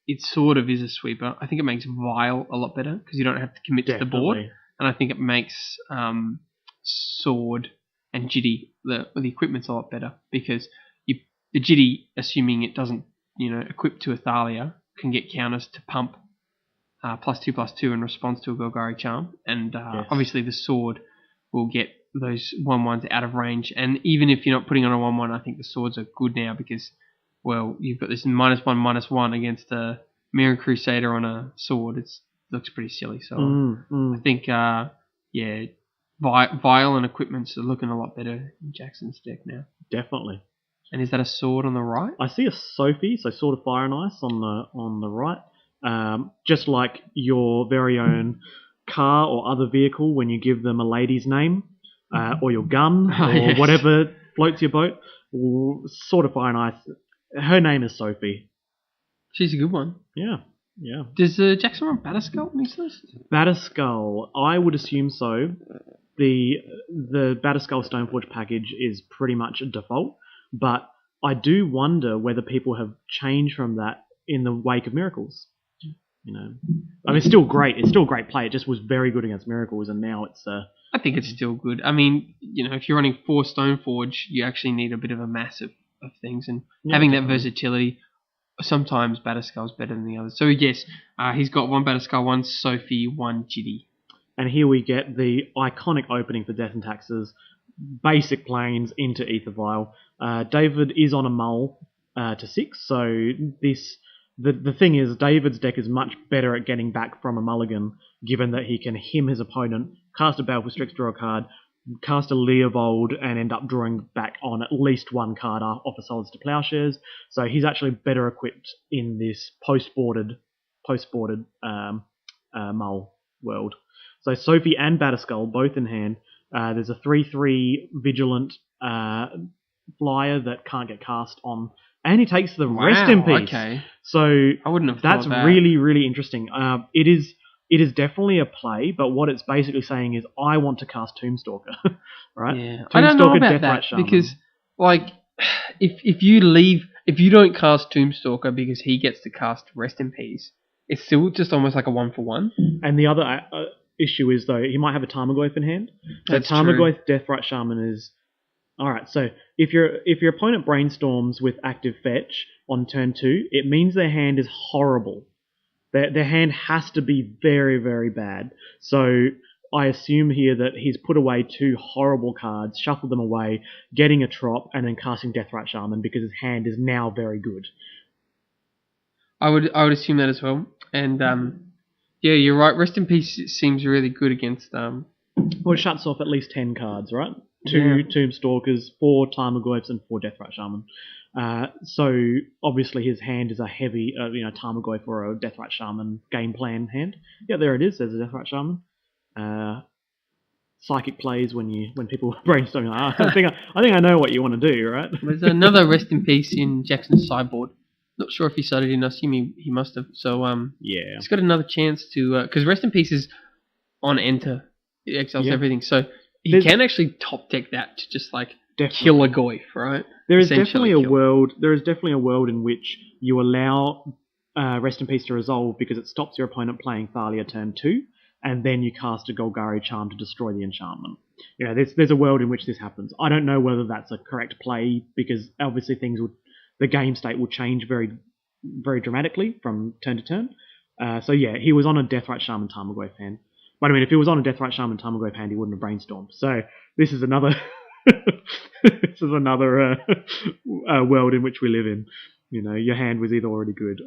it sort of is a sweeper. I think it makes Vile a lot better because you don't have to commit to the board. And I think it makes Sword and Jitty, the equipment's a lot better because the Jitty, assuming it doesn't, equip to Athalia, can get counters to pump +2/+2 in response to a Golgari charm, and obviously the sword will get those 1/1s out of range. And even if you're not putting on a 1/1, I think the swords are good now because, well, you've got this -1/-1 against a Mirror Crusader on a sword. It looks pretty silly. So I think, Vile and equipments are looking a lot better in Jackson's deck now. Definitely. And is that a sword on the right? I see a Sophie, so Sword of Fire and Ice on the right. Just like your very own car or other vehicle when you give them a lady's name, or your gun, or whatever floats your boat. Sword of Fire and Ice. Her name is Sophie. She's a good one. Yeah. Does Jackson run Batterskull on his list? Batterskull, I would assume so. The Batterskull Stoneforge package is pretty much a default, but I do wonder whether people have changed from that in the wake of Miracles. I mean, it's still great. It's still a great play. It just was very good against Miracles, and now it's... I think it's still good. I mean, if you're running 4 Stoneforge, you actually need a bit of a mass of things, and having that versatility, sometimes Batterskull's better than the others. So yes, he's got 1 Batterskull, 1 Sophie, 1 Jitty. And here we get the iconic opening for Death and Taxes, basic planes into Aether Vial. David is on a mull to 6, so the thing is, David's deck is much better at getting back from a mulligan, given that he can him his opponent, cast a Baleful Strix, draw a card, cast a Leovold, and end up drawing back on at least 1 card off of Solids to Plowshares. So he's actually better equipped in this post-boarded mull world. So Sophie and Batterskull, both in hand. There's a 3/3 Vigilant flyer that can't get cast on, and he takes the Rest in Peace. Okay. So I wouldn't have thought that. Really, really interesting. It is definitely a play, but what it's basically saying is, I want to cast Tombstalker, right? Yeah, I don't know about that because, if you don't cast Tombstalker because he gets to cast Rest in Peace, it's still just almost like a 1-for-1. And the other issue is, though, he might have a Tarmogoyf in hand. So That's Tarmogoyf Deathrite Shaman is... Alright, so if your opponent brainstorms with active fetch on turn 2, it means their hand is horrible. Their hand has to be very, very bad. So I assume here that he's put away 2 horrible cards, shuffled them away, getting a trop, and then casting Deathrite Shaman because his hand is now very good. I would assume that as well. And yeah, you're right. Rest in Peace seems really good against... Well, it shuts off at least 10 cards, right? 2 Tombstalkers, 4 Tarmogoyfs, and 4 Deathrite Shaman. So obviously his hand is a heavy, Tarmogoyf or a Deathrite Shaman game plan hand. Yeah, there it is. There's a Deathrite Shaman. Psychic plays when people brainstorm. I think I know what you want to do, right? There's another Rest in Peace in Jackson's sideboard. Not sure if he started in. I assume he must have. So yeah, he's got another chance to because Rest in Peace is on enter. It exiles everything. So he can actually top deck that to just kill a Goyf, right? There is definitely a world. There is definitely a world in which you allow Rest in Peace to resolve because it stops your opponent playing Thalia turn 2, and then you cast a Golgari Charm to destroy the enchantment. There's a world in which this happens. I don't know whether that's a correct play because obviously the game state will change very, very dramatically from turn to turn. So yeah, he was on a Deathrite Shaman Tarmogoyf hand. But I mean, if he was on a Deathrite Shaman Tarmogoyf hand, he wouldn't have brainstormed. So this is another world in which we live in. Your hand was either already good,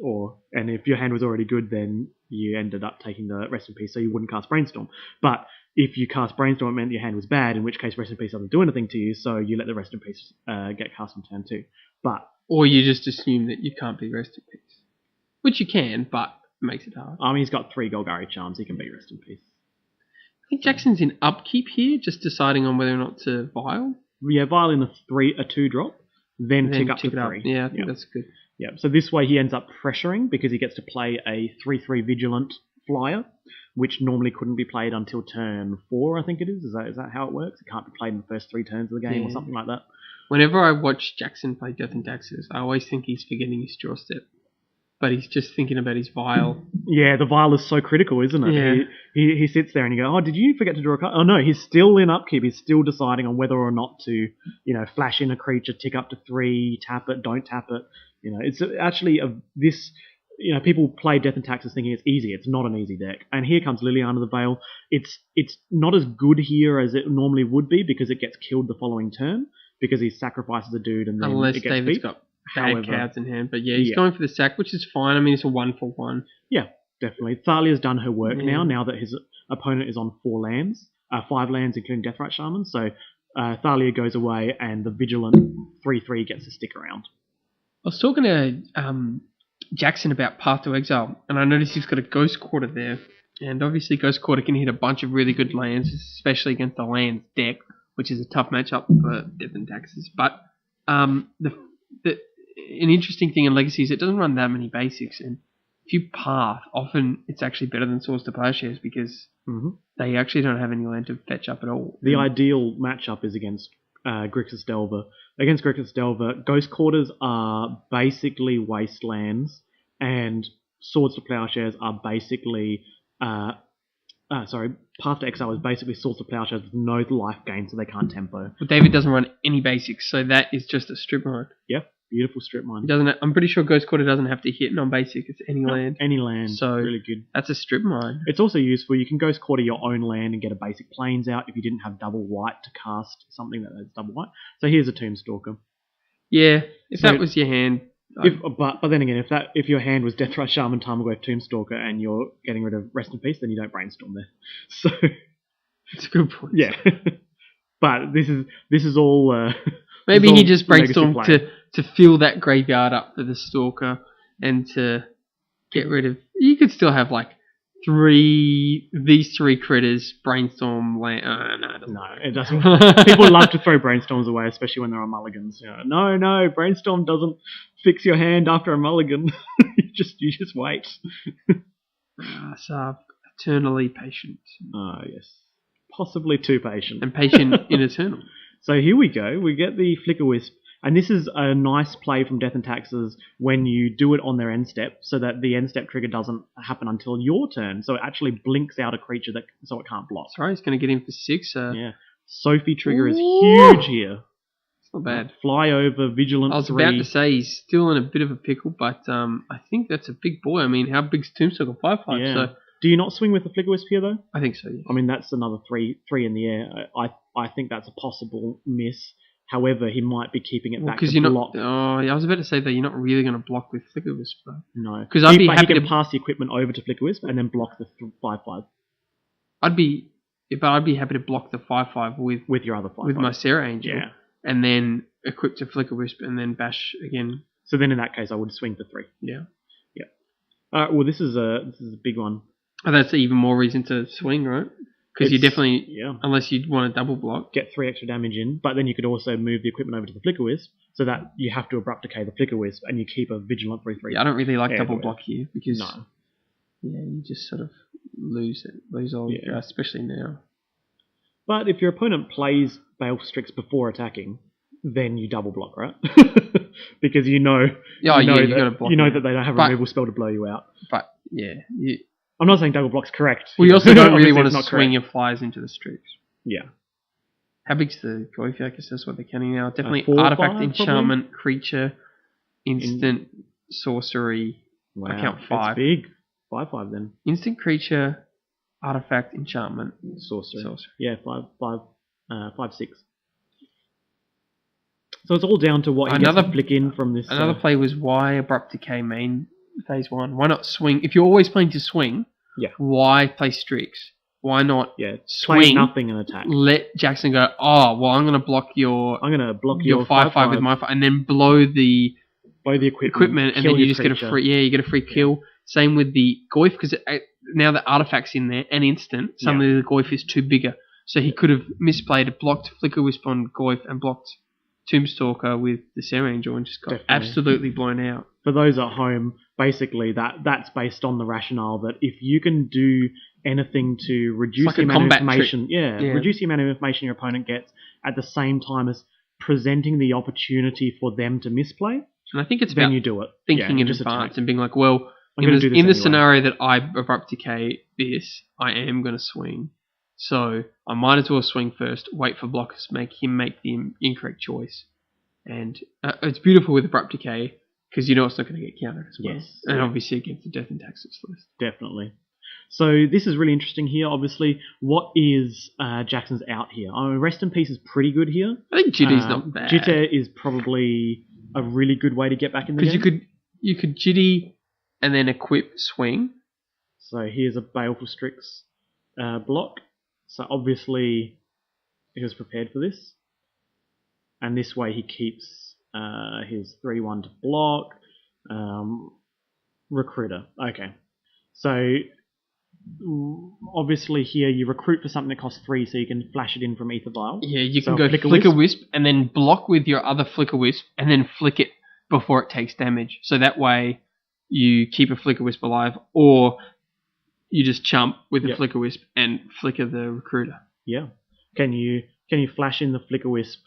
and if your hand was already good, then you ended up taking the Rest in Peace, so you wouldn't cast Brainstorm. But if you cast Brainstorm, it meant your hand was bad, in which case Rest in Peace doesn't do anything to you, so you let the Rest in Peace get cast on turn 2. Or you just assume that you can't be Rest in Peace, which you can, but it makes it hard. I mean, he's got 3 Golgari Charms, he can be Rest in Peace. I think Jackson's in upkeep here, just deciding on whether or not to Vial. Yeah, Vial in a 2-drop, then tick up to 3. Yeah, I think that's good. Yeah, so this way he ends up pressuring because he gets to play a 3/3 Vigilant flyer, which normally couldn't be played until turn 4, I think it is. Is that how it works? It can't be played in the first 3 turns of the game or something like that. Whenever I watch Jackson play Death and Taxes, I always think he's forgetting his draw step. But he's just thinking about his Vial. Yeah, the Vial is so critical, isn't it? Yeah. He sits there and you go, oh, did you forget to draw a card? Oh, no, he's still in upkeep. He's still deciding on whether or not to, flash in a creature, tick up to 3, tap it, don't tap it. It's actually people play Death and Taxes thinking it's easy. It's not an easy deck. And here comes Liliana the Veil. It's not as good here as it normally would be because it gets killed the following turn because he sacrifices a dude and then unless it gets David's beat. got bad cards in hand. But yeah, he's going for the sack, which is fine. I mean, it's a 1-for-1. Yeah, definitely. Thalia's done her work now that his opponent is on 4 lands, 5 lands including Deathrite Shaman. So Thalia goes away, and the Vigilant 3/3 gets to stick around. I was talking to Jackson about Path to Exile, and I noticed he's got a Ghost Quarter there. And obviously Ghost Quarter can hit a bunch of really good lands, especially against the lands deck, which is a tough matchup for Death and Taxes. But an interesting thing in Legacy is it doesn't run that many basics, and if you Path, often it's actually better than Swords to Plowshares because they actually don't have any land to fetch up at all. The ideal matchup is against Grixis Delver. Against Grixis Delver, Ghost Quarters are basically wastelands, and Swords to Plowshares are basically... Path to Exile is basically Swords to Plowshares with no life gain, so they can't tempo. But David doesn't run any basics, so that is just a strip mine. Yep, beautiful strip mine. I'm pretty sure Ghost Quarter doesn't have to hit non-basic. It's any land. Any land. So really good. That's a strip mine. It's also useful. You can Ghost Quarter your own land and get a basic plains out if you didn't have double white to cast something that has double white. So here's a Tombstalker. Yeah, if that was your hand. But then again, if your hand was Deathrite Shaman, Tarmogoyf, Tombstalker, and you're getting rid of Rest in Peace, then you don't brainstorm there. So it's a good point. Yeah, but this is all. Maybe he just brainstormed to fill that graveyard up for the Stalker and to get rid of. You could still have like these three critters brainstorm land. No, it doesn't. People love to throw brainstorms away, especially when they're on mulligans. No, brainstorm doesn't fix your hand after a mulligan. you just wait. So eternally patient. Yes, possibly too patient. And patient in Eternal. So here we go. We get the Flicker Wisp. And this is a nice play from Death and Taxes when you do it on their end step, so that the end step trigger doesn't happen until your turn. So it actually blinks out a creature so it can't block. Sorry, he's going to get in for 6. Yeah. Sophie trigger is huge here. It's not bad. Fly over, Vigilant 3. I was about to say he's still in a bit of a pickle, but I think that's a big boy. I mean, how big's Tombstone? 5/5. Yeah. So do you not swing with the Flicker Wisp here, though? I think so, yeah. I mean, that's another 3 in the air. I think that's a possible miss. However, he might be keeping it back to block. I was about to say that you're not really going to block with Flicker Wisp, though. No. Because I'd be happy he can pass the equipment over to Flicker Wisp and then block the 5/5. I'd be happy to block the 5/5 with your other 5/5. With my Sarah Angel. Yeah. And then equip to Flicker Wisp and then bash again. So then in that case, I would swing for 3. Yeah. Yeah. Well, this is a big one. Oh, that's even more reason to swing, right? Because you definitely, unless you want a double block, get 3 extra damage in. But then you could also move the equipment over to the Flicker Wisp, so that you have to abrupt decay the Flicker Wisp, and you keep a Vigilant 3/3. Yeah, I don't really like double block here because no. Yeah, you just sort of lose all, especially now. But if your opponent plays Baleful Strix before attacking, then you double block, right? Because you know that they don't have a removal spell to blow you out. But yeah, I'm not saying double block's correct. We also don't really want to swing your flies into the Strix. Yeah. How big's the Goyf? I guess that's what they're counting now. Definitely 4 artifact, 5, enchantment, probably? Creature, instant, sorcery. Wow, I count 5. That's big. 5/5 then. Instant creature, artifact, enchantment, sorcery. Yeah, 5, 6. So it's all down to what you get to flick in from this. Another play was why Abrupt Decay main phase 1. Why not swing? If you're always playing to swing, why play Strix? Why not swing? Play nothing and attack. Let Jackson go, I'm going to block your 5/5 with my 5, and then blow the equipment and then you just get a free kill. Same with the Goyf, because now the artifact's in there and instant, suddenly the Goyf is too bigger. So he could have misplayed it, blocked Flicker Wisp on Goyf and blocked Tombstalker with the Sarah Angel and just got absolutely blown out. For those at home, basically that's based on the rationale that if you can do anything to reduce the amount of information, reduce the amount of information your opponent gets at the same time as presenting the opportunity for them to misplay, and I think it's then about you do it. Thinking in advance and being like, well, in the scenario that I Abrupt Decay this, I am going to swing. So I might as well swing first, wait for blockers, make the incorrect choice. And it's beautiful with Abrupt Decay, because you know it's not going to get countered as well. Yes. And obviously against the Death and Taxes list. Definitely. So this is really interesting here, obviously. What is Jackson's out here? Rest in Peace is pretty good here. I think Jitty's not bad. Jitter is probably a really good way to get back in the game. Because you could Jitty and then equip swing. So here's a Baleful Strix block. So obviously he was prepared for this. and this way he keeps his 3/1 to block. Recruiter. Okay. So obviously here you recruit for something that costs 3, so you can flash it in from Ether Vial. Yeah, you can go Flicker Wisp and then block with your other Flicker Wisp and then flick it before it takes damage. So that way you keep a Flicker Wisp alive, or you just chump with the Flicker Wisp and flicker the Recruiter. Yeah. Can you flash in the Flicker Wisp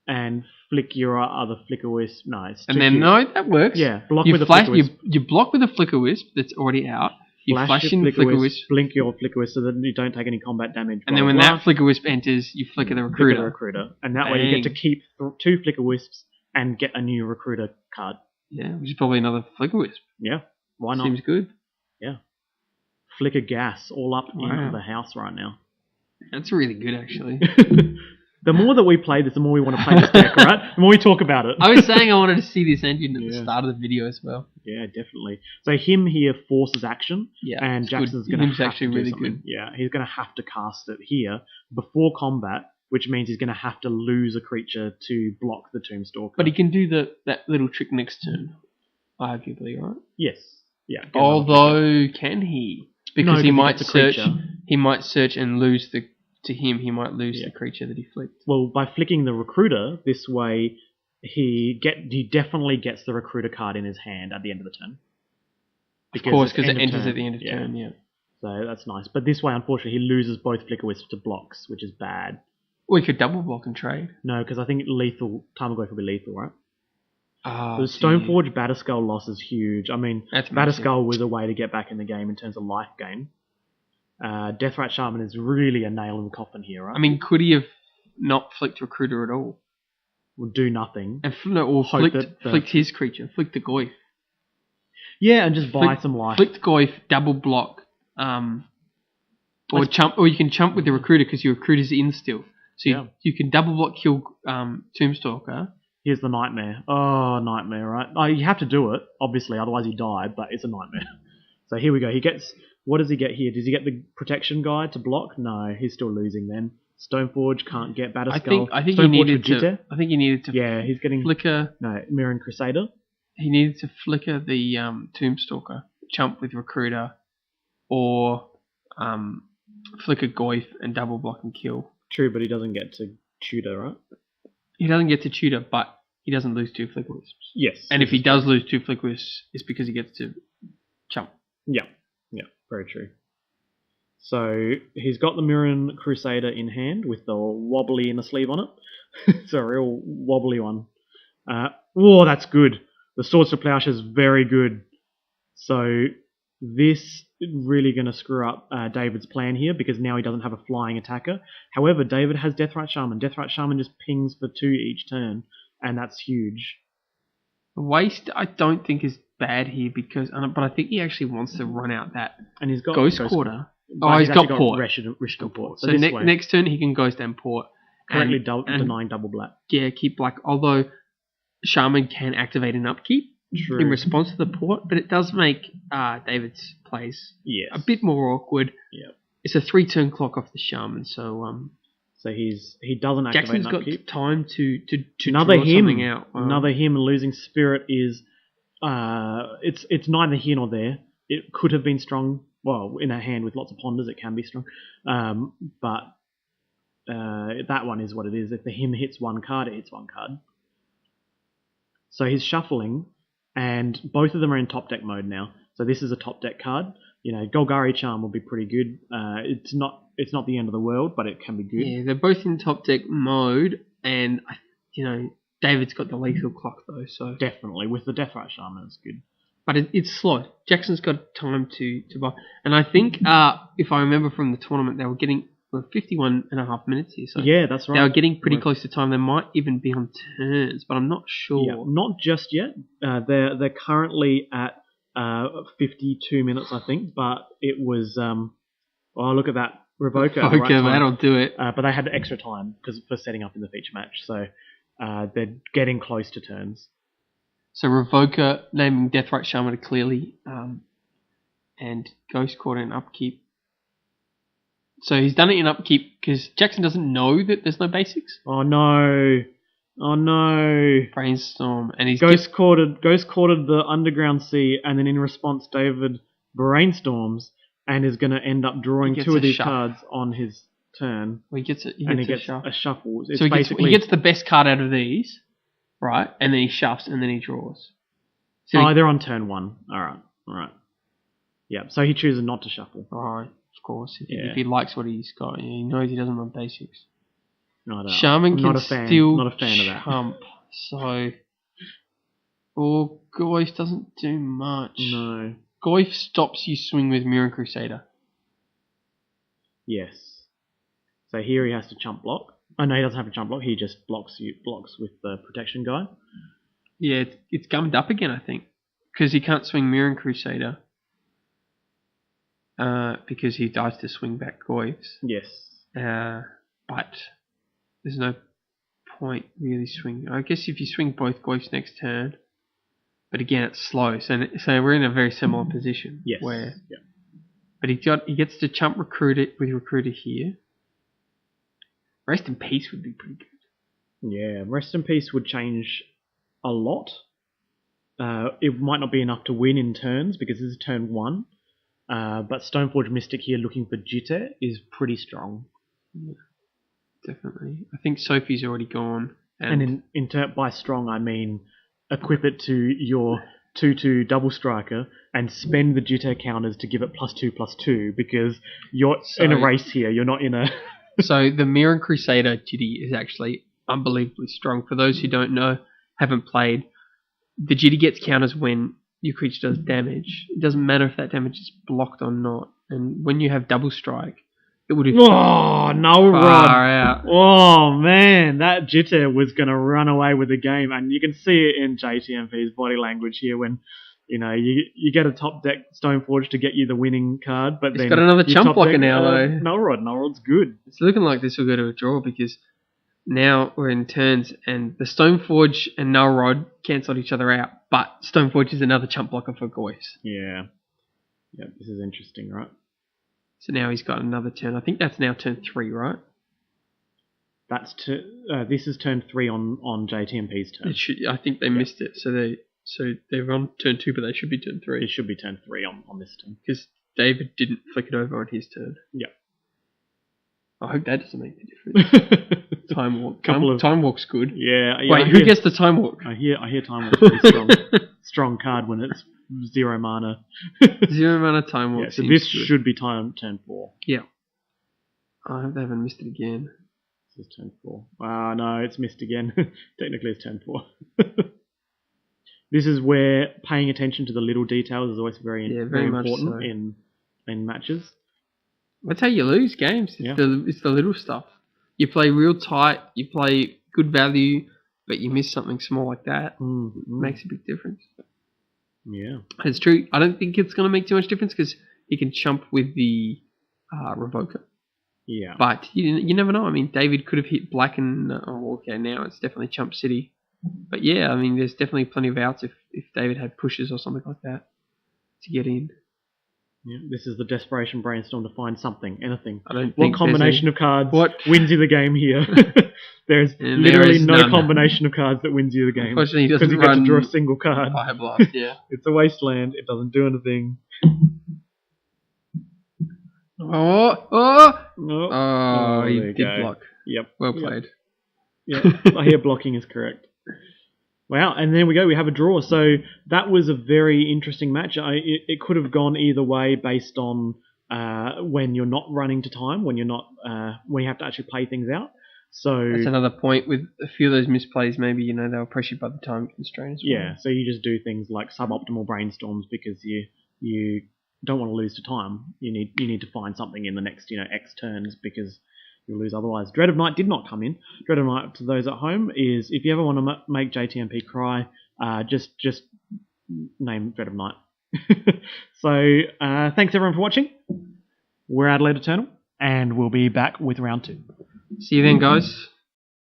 and flick your other Flicker Wisp? No, it's too cute. No, that works. Yeah, block with a Flicker Wisp. You block with a Flicker Wisp that's already out. You flash in the Flicker Wisp, blink your Flicker Wisp so that you don't take any combat damage. And then when that Flicker Wisp enters, you flicker the Recruiter. And that way you get to keep 2 Flicker Wisps and get a new Recruiter card. Yeah, which is probably another Flicker Wisp. Yeah, why not? Seems good. Yeah. Flicker Gas all up into the house right now. That's really good, actually. The more that we play this, the more we want to play this deck, right? The more we talk about it. I was saying I wanted to see this engine at the start of the video as well. Yeah, definitely. So him here forces action, and Jackson's going to have actually to do really something. good. Yeah, he's going to have to cast it here before combat, which means he's going to have to lose a creature to block the Tombstalker. But he can do that little trick next turn, arguably, right? Yes. Yeah. Although, can he? Because he might search. Creature. He might search and lose the. To him, he might lose the creature that he flicked. Well, by flicking the Recruiter this way, he definitely gets the Recruiter card in his hand at the end of the turn. Of course, because it enters at the end of turn. Yeah. So that's nice. But this way, unfortunately, he loses both Flicker Wisps to blocks, which is bad. Or he could double block and trade. No, because I think Tarmogoyf will be lethal, right? The Stoneforge Batterskull loss is huge. I mean, That's Batterskull was a way to get back in the game in terms of life gain. Deathrat Shaman is really a nail in the coffin here, right? I mean, could he have not flicked Recruiter at all? Will do nothing. And flicked his creature, flicked the Goyf. Yeah, and just buy some life. Flicked Goyf, double block, or you can chump with the Recruiter because your Recruiter's in still. So you can double block, kill Tombstalker. Here's the nightmare. Oh, nightmare, right? Oh, you have to do it, obviously, otherwise you die, but it's a nightmare. So here we go. What does he get here? Does he get the protection guy to block? No, he's still losing then. Stoneforge can't get Batterskull. I think he needed to. Yeah, he's getting flicker. No, Mirren Crusader. He needed to flicker the Tombstalker, chump with Recruiter, or flicker Goyf and double block and kill. True, but he doesn't get to tutor, right? He doesn't get to tutor, but he doesn't lose 2 Flicker Wisps. Yes. And if he does lose 2 Flicker Wisps, it's because he gets to chump. Yeah, very true. So he's got the Mirren Crusader in hand with the wobbly inner sleeve on it. It's a real wobbly one. That's good. The Swords to Plowshare is very good. So this is really going to screw up David's plan here because now he doesn't have a flying attacker. However, David has Deathrite Shaman. Deathrite Shaman just pings for 2 each turn, and that's huge. Waste, I don't think is bad here but I think he actually wants to run out that. And he's got Ghost Quarter. Oh, he's got Port. Rishka Port. So next turn he can Ghost and Port. Currently denying double black. Yeah, keep black. Although Shaman can activate an upkeep in response to the Port, but it does make David's plays a bit more awkward. Yeah, it's a 3-turn clock off the Shaman, so he doesn't activate Jackson's an upkeep. got time to another draw something out. Another him losing Spirit is it's neither here nor there. It could have been strong. Well, in a hand with lots of ponders, it can be strong. But that one is what it is. If the him hits one card, it hits one card. So he's shuffling, and both of them are in top deck mode now. So this is a top deck card. You know, Golgari Charm will be pretty good. It's not the end of the world, but it can be good. Yeah, they're both in top deck mode, and David's got the lethal clock though, so definitely with the Deathrite Shaman, it's good. But it's slow. Jackson's got time to buy, and I think if I remember from the tournament, they were getting 51.5 minutes here. So yeah, that's right. They were getting pretty close to time. They might even be on turns, but I'm not sure. Yeah, not just yet. They're currently at 52 minutes, I think. But it was look at that Revoker. Right, that'll do it. But they had extra time for setting up in the feature match, so they're getting close to turns. So Revoker naming Deathrite Shaman clearly, and Ghost Quarter in upkeep. So he's done it in upkeep because Jackson doesn't know that there's no basics. Oh no! Oh no. Brainstorm. And he's Ghost courted the Underground Sea, and then in response, David brainstorms and is going to end up drawing 2 of these cards on his turn. Well, he gets a shuffle. So he gets the best card out of these, right? And then he shuffles and then he draws. So they're on turn 1. All right. Yeah, so he chooses not to shuffle. Alright, of course. If he likes what he's got, he knows he doesn't want basics. Shaman can still not a fan of that. Chump, so... Or Goyf doesn't do much. No. Goyf stops you swing with Mirror Crusader. Yes. So here he has to chump block. Oh no, he doesn't have a chump block. He just blocks with the protection guy. Yeah, it's gummed up again, I think. Because he can't swing Mirror Crusader. Because he dies to swing back Goyfs. Yes. But there's no point really swinging. I guess if you swing both Goyfs next turn, but again it's slow, so we're in a very similar position. Yes. But he gets to chump Recruiter with Recruiter here. Rest in Peace would be pretty good. Yeah, Rest in Peace would change a lot. It might not be enough to win in turns because this is turn 1. But Stoneforge Mystic here looking for Jitte is pretty strong. Yeah, definitely. I think Sophie's already gone. And by strong, I mean equip it to your 2/2 double striker and spend the Jitte counters to give it +2/+2 because you're in a race here. You're not in a... So the Mirror Crusader Jitty is actually unbelievably strong. For those who don't know, haven't played, the Jitty gets counters when your creature does damage. It doesn't matter if that damage is blocked or not. And when you have double strike, it would have far out. Oh man, that Jitte was going to run away with the game, and you can see it in JTMP's body language here when you get a top deck Stoneforge to get you the winning card, but it's got another chump blocker now though. Nullrod's good. It's looking like this will go to a draw because now we're in turns and the Stoneforge and Nullrod cancelled each other out, but Stoneforge is another chump blocker for Goyfs. Yeah, this is interesting, right? So now he's got another turn. I think that's now turn 3, right? This is turn 3 on JTMP's turn. I think they missed it, so they're on turn 2, but they should be turn 3. It should be turn 3 on this turn because David didn't flick it over on his turn. Yeah. I hope that doesn't make a difference. Time Walk. Time Walk's good. Yeah. Wait, who gets the Time Walk? I hear Time Walk's pretty strong. Strong card when it's 0 mana. 0 mana Time Walk. Yeah, so this should be turn 4. Yeah. I hope they haven't missed it again. This is turn 4. No, it's missed again. Technically it's turn 4. This is where paying attention to the little details is always very important so. in matches. That's how you lose games. It's the little stuff. You play real tight, you play good value, but you miss something small like that. It makes a big difference. Yeah. It's true. I don't think it's going to make too much difference because he can chump with the Revoker. Yeah. But you never know. I mean, David could have hit black and... now it's definitely Chump City. But yeah, I mean, there's definitely plenty of outs if David had pushes or something like that to get in. Yeah, this is the desperation brainstorm to find something, anything. I don't think what combination of cards wins you the game here? There's and literally no combination of cards that wins you the game. Unfortunately, he doesn't because you get to draw a single card. Fire Blast, yeah. It's a wasteland. It doesn't do anything. He did block. Yep. Well played. Yeah, I hear blocking is correct. Wow, and there we go. We have a draw. So that was a very interesting match. It could have gone either way based on when you're not running to time, when you have to actually play things out. So that's another point with a few of those misplays. Maybe they were pressured by the time constraint as well. Yeah, so you just do things like suboptimal brainstorms because you don't want to lose to time. You need to find something in the next X turns because you'll lose otherwise. Dread of Night did not come in. Dread of Night, to those at home, is if you ever want to make JTMP cry, just name Dread of Night. So thanks everyone for watching. We're Adelaide Eternal, and we'll be back with round 2. See you then, guys.